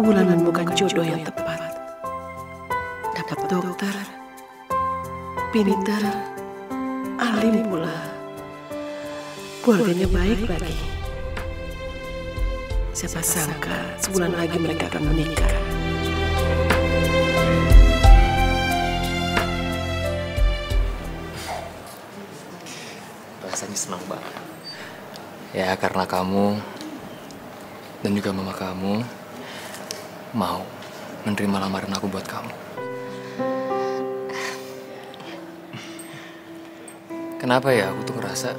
Wulan menemukan jodoh yang tepat. Dapat dokter, pintar, alim pula. Keluarganya baik lagi. Siapa sangka sebulan lagi mereka akan menikah. Rasanya senang banget. Ya karena kamu dan juga mama kamu mau menerima lamaran aku buat kamu. Kenapa ya aku tuh ngerasa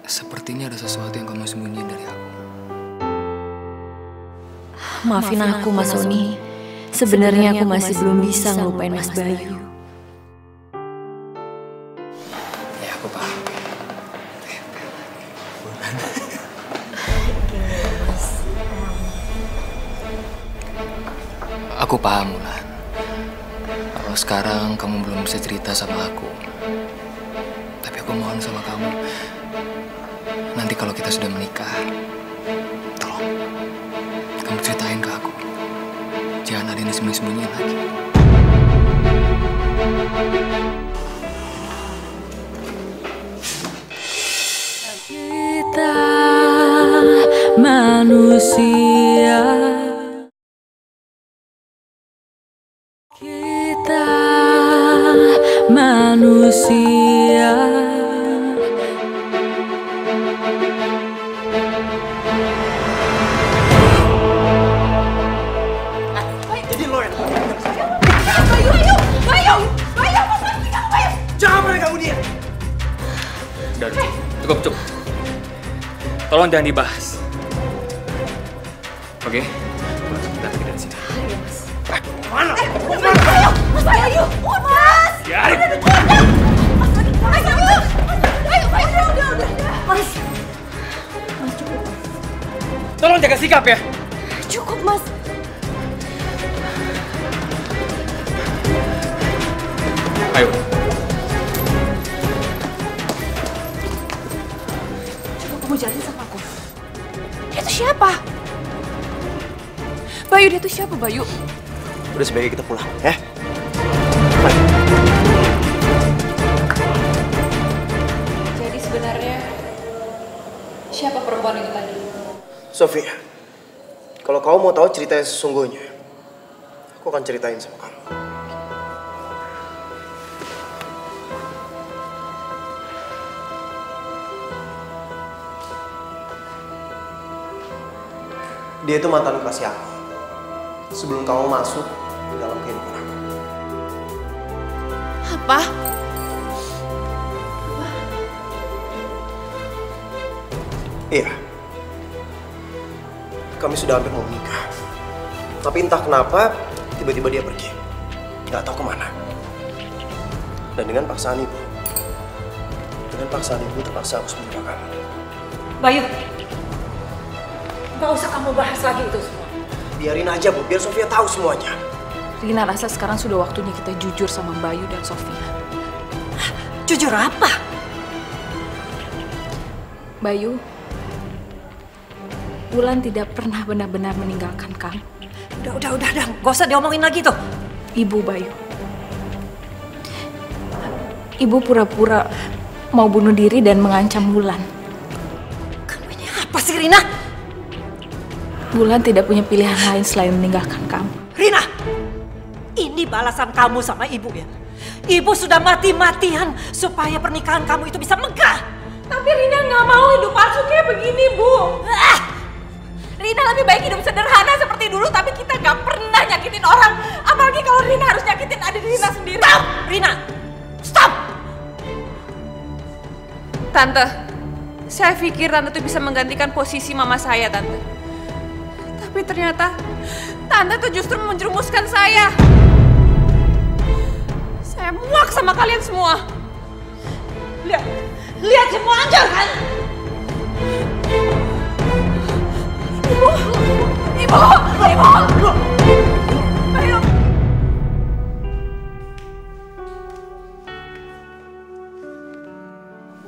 sepertinya ada sesuatu yang kamu sembunyiin dari aku. Maafin aku, Mas Oni. Sebenarnya aku masih belum bisa ngelupain Mas Bayu. Ya aku paham. Aku paham, Wulan. Kalau sekarang kamu belum bisa cerita sama aku. Tapi aku mohon sama kamu, nanti kalau kita sudah menikah, tolong kamu ceritain ke aku. Jangan ada yang disembunyi-sembunyiin lagi. Kita manusia, kita manusia. Jadi lo yang Bayu, jangan pernah ganggu dia. Udah, cukup. Tolong jangan dibahas. Oke? Kita pergi dari sini. Mana? Mas Bayu, Mas! Biarin. Mas Bayu! Udah. Mas. Tolong jaga sikap ya. Cukup, Mas. Ayo. Coba kamu jelasin sama aku. Dia itu siapa? Bayu, dia itu siapa, Bayu? Udah sebaiknya kita pulang, ya? Jadi sebenarnya siapa perempuan itu tadi? Sofia, kalau kamu mau tahu cerita yang sesungguhnya, aku akan ceritain sama kamu. Dia itu mantan kekasih aku. Sebelum kamu masuk dalam kehidupan aku. Apa? Iya. Kami sudah hampir mau menikah. Tapi entah kenapa, tiba-tiba dia pergi. Nggak tahu kemana. Dan dengan paksaan ibu, terpaksa aku menikah kamu. Bayu, nggak usah kamu bahas lagi itu semua. Biarin aja Bu, biar Sofia tahu semuanya. Rina rasa sekarang sudah waktunya kita jujur sama Bayu dan Sofia. Jujur apa? Bayu, Wulan tidak pernah benar-benar meninggalkan kamu. Udah, gak usah diomongin lagi tuh. Ibu Bayu. Ibu pura-pura mau bunuh diri dan mengancam Wulan. Kamu ini apa sih, Rina? Wulan tidak punya pilihan lain selain meninggalkan kamu. Rina, ini balasan kamu sama ibu ya. Ibu sudah mati-matian supaya pernikahan kamu itu bisa megah. Tapi Rina nggak mau hidup palsu kayak begini, Bu. Rina lebih baik hidup sederhana seperti dulu, tapi kita nggak pernah nyakitin orang. Apalagi kalau Rina harus nyakitin adik Rina sendiri. Stop, Rina. Stop. Tante, saya pikir Tante tuh bisa menggantikan posisi mama saya, Tante. Tapi ternyata Tante tuh justru menjerumuskan saya. Saya muak sama kalian semua. Lihat semua aja kan? Ibu! Ayo!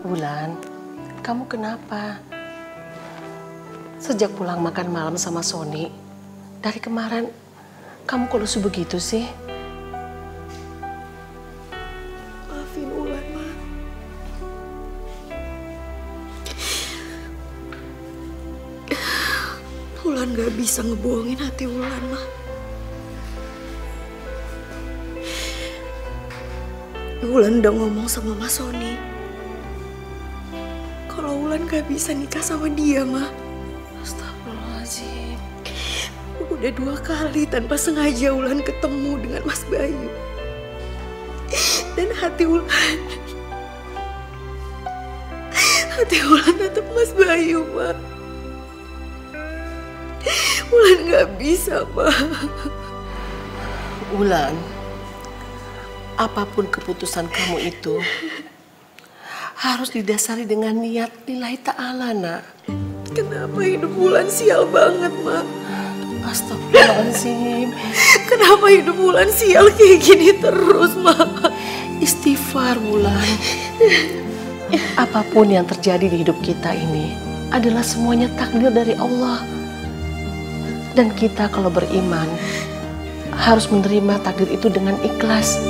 Wulan, kamu kenapa? Sejak pulang makan malam sama Sony, dari kemarin kamu kok lusuh begitu sih? Maafin Wulan, Ma. Wulan gak bisa ngebohongin hati Wulan, Ma. Wulan udah ngomong sama Mas Sony kalau Wulan gak bisa nikah sama dia, Ma. Astagfirullahaladzim. Udah 2 kali tanpa sengaja Wulan ketemu dengan Mas Bayu. Dan hati Wulan tetap Mas Bayu, Ma. Wulan gak bisa, Ma. Wulan, apapun keputusan kamu itu harus didasari dengan niat lillahi ta'ala, nak. Kenapa hidup Wulan sial banget, Ma? Astagfirullahaladzim. Kenapa hidup Wulan sial kayak gini terus, Ma? Istighfar, Wulan. Apapun yang terjadi di hidup kita ini adalah semuanya takdir dari Allah. Dan kita kalau beriman harus menerima takdir itu dengan ikhlas.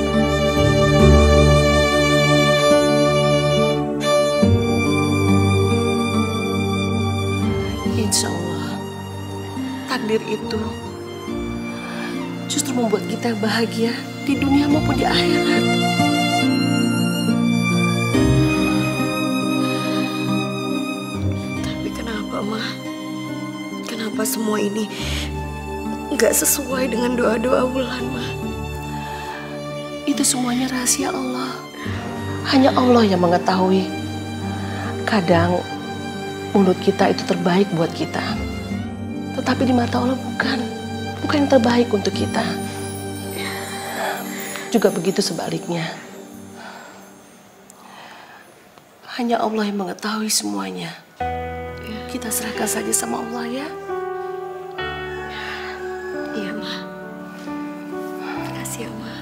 Insya Allah, takdir itu justru membuat kita bahagia di dunia maupun di akhirat. Tapi kenapa, Ma? Kenapa semua ini nggak sesuai dengan doa-doa Wulan, Ma? Itu semuanya rahasia Allah. Hanya Allah yang mengetahui. Kadang mulut kita itu terbaik buat kita. Tetapi di mata Allah bukan yang terbaik untuk kita. Juga begitu sebaliknya. Hanya Allah yang mengetahui semuanya. Kita serahkan saja sama Allah, ya. Iya, Ma. Makasih ya, Ma.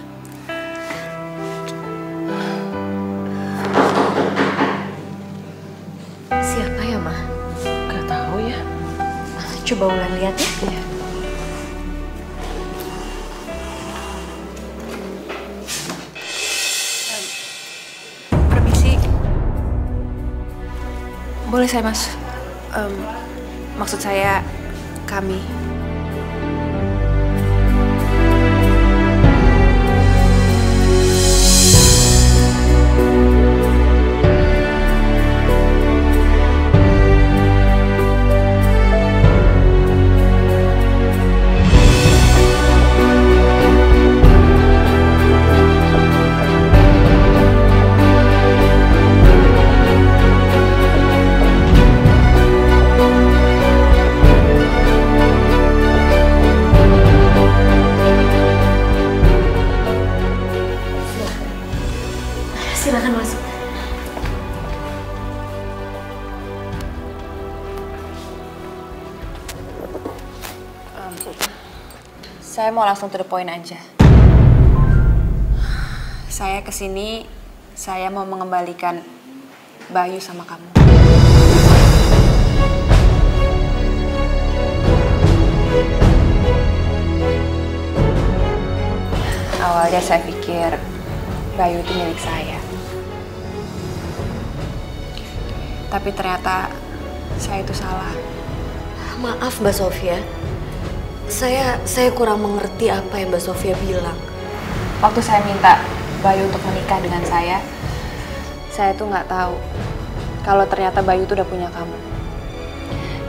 Siapa ya, Ma? Gak tahu ya. Coba Wulan lihat ya. Iya. Permisi. Boleh saya, Mas? Maksud saya kami. Saya mau langsung to the point aja. Saya kesini, saya mau mengembalikan Bayu sama kamu. Awalnya saya pikir Bayu itu milik saya. Tapi ternyata saya itu salah. Maaf Mbak Sofia. Saya kurang mengerti apa yang Mbak Sofia bilang. Waktu saya minta Bayu untuk menikah dengan saya tuh nggak tahu kalau ternyata Bayu tuh udah punya kamu.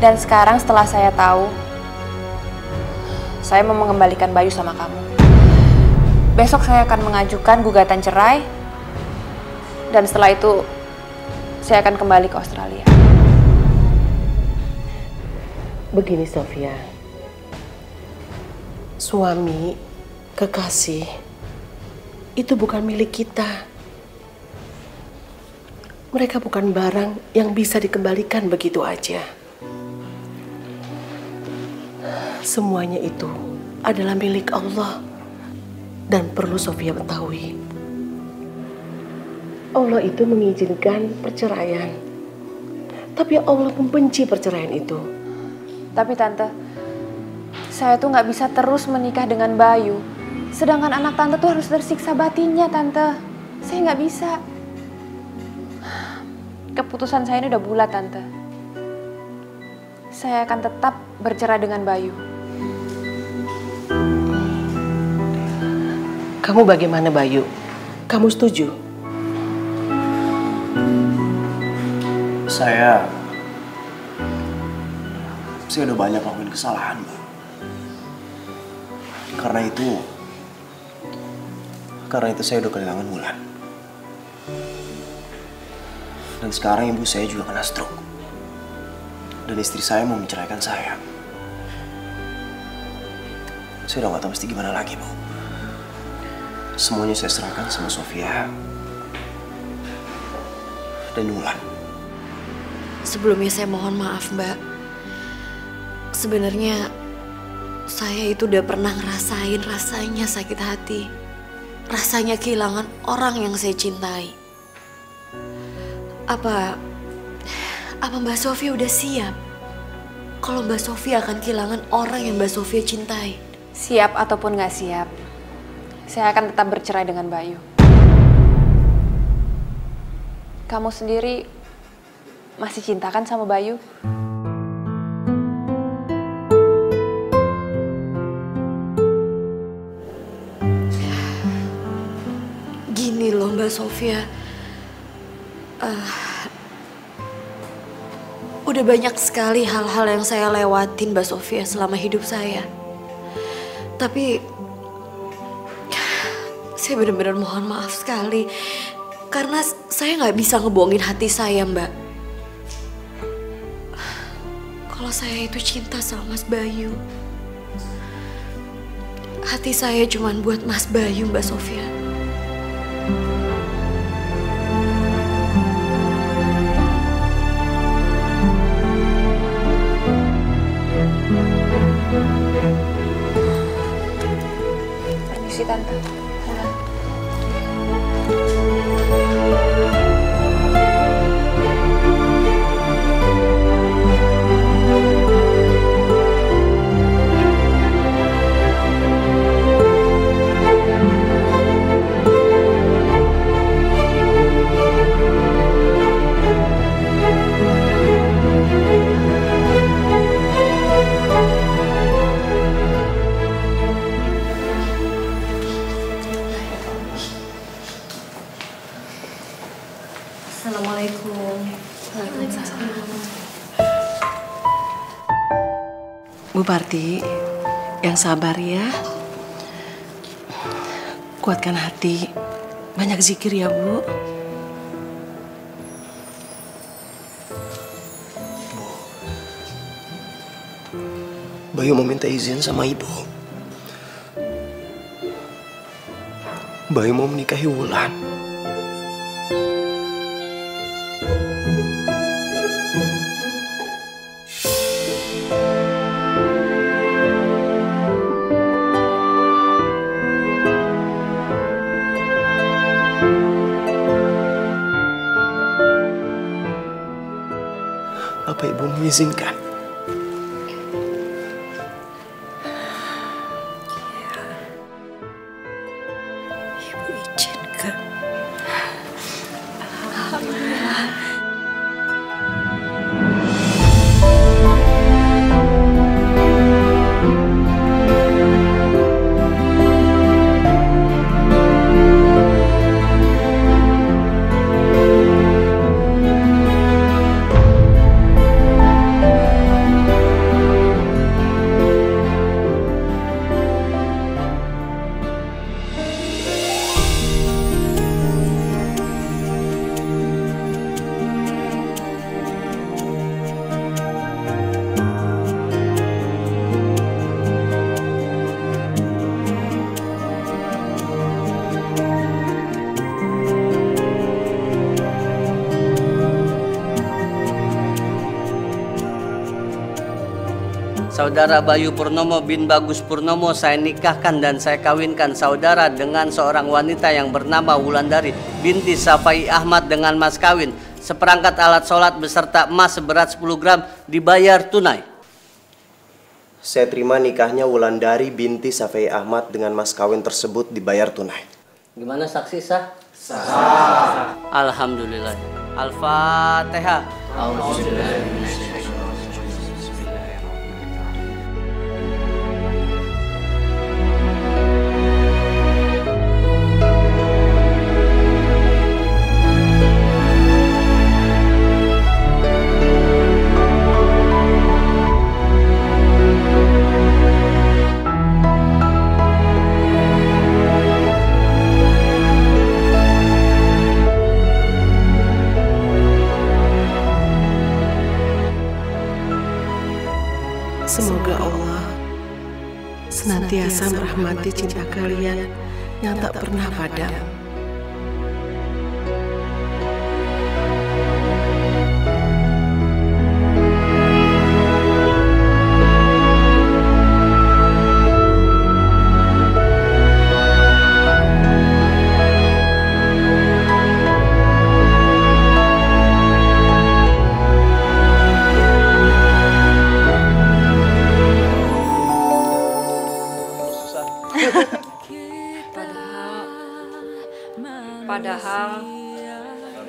Dan sekarang setelah saya tahu, saya mau mengembalikan Bayu sama kamu. Besok saya akan mengajukan gugatan cerai, dan setelah itu saya akan kembali ke Australia. Begini Sofia, suami, kekasih, itu bukan milik kita. Mereka bukan barang yang bisa dikembalikan begitu aja. Semuanya itu adalah milik Allah dan perlu Sofia ketahui. Allah itu mengizinkan perceraian, tapi Allah membenci perceraian itu. Tapi Tante, saya tuh nggak bisa terus menikah dengan Bayu, sedangkan anak Tante tuh harus tersiksa batinnya, Tante. Saya nggak bisa. Keputusan saya ini udah bulat, Tante. Saya akan tetap bercerai dengan Bayu. Kamu bagaimana Bayu? Kamu setuju? Saya udah banyak lakuin kesalahan, Mbak. Karena itu saya udah kehilangan Wulan. Dan sekarang ibu saya juga kena stroke. Dan istri saya mau menceraikan saya. Saya udah gak tahu mesti gimana lagi, Bu. Semuanya saya serahkan sama Sofia dan Wulan. Sebelumnya saya mohon maaf, Mbak. Sebenarnya saya itu udah pernah ngerasain rasanya sakit hati. Rasanya kehilangan orang yang saya cintai. Apa Mbak Sofia udah siap kalau Mbak Sofia akan kehilangan orang yang Mbak Sofia cintai? Siap ataupun nggak siap, saya akan tetap bercerai dengan Bayu. Kamu sendiri masih cinta kan sama Bayu? Gini loh Mbak Sofia, udah banyak sekali hal-hal yang saya lewatin Mbak Sofia selama hidup saya. Tapi saya benar-benar mohon maaf sekali karena saya nggak bisa ngebohongin hati saya, Mbak. Kalau saya itu cinta sama Mas Bayu, hati saya cuma buat Mas Bayu, Mbak Sofia. Permisi Tante. Assalamualaikum. Waalaikumsalam. Bu Parti, yang sabar ya. Kuatkan hati. Banyak zikir ya, Bu. Bayu mau minta izin sama ibu. Bayu mau menikahi Wulan. apa ibu mengizinkan? Ibu izinkan. Alhamdulillah. Saudara Bayu Purnomo bin Bagus Purnomo saya nikahkan dan saya kawinkan saudara dengan seorang wanita yang bernama Wulandari binti Safai Ahmad dengan mas kawin. Seperangkat alat sholat beserta emas seberat 10 gram dibayar tunai. Saya terima nikahnya Wulandari binti Safai Ahmad dengan mas kawin tersebut dibayar tunai. Gimana saksi sah? Sah. Alhamdulillah. Al-Fatihah. Semoga Allah senantiasa merahmati cinta kalian yang tak pernah padam.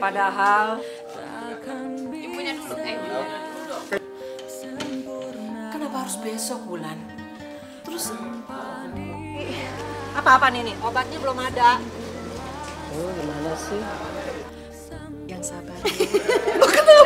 Padahal ibunya dulu, Kenapa harus besok, Wulan? Terus apa-apa nih? Obatnya belum ada. Oh, gimana sih? Yang sabar. Kenapa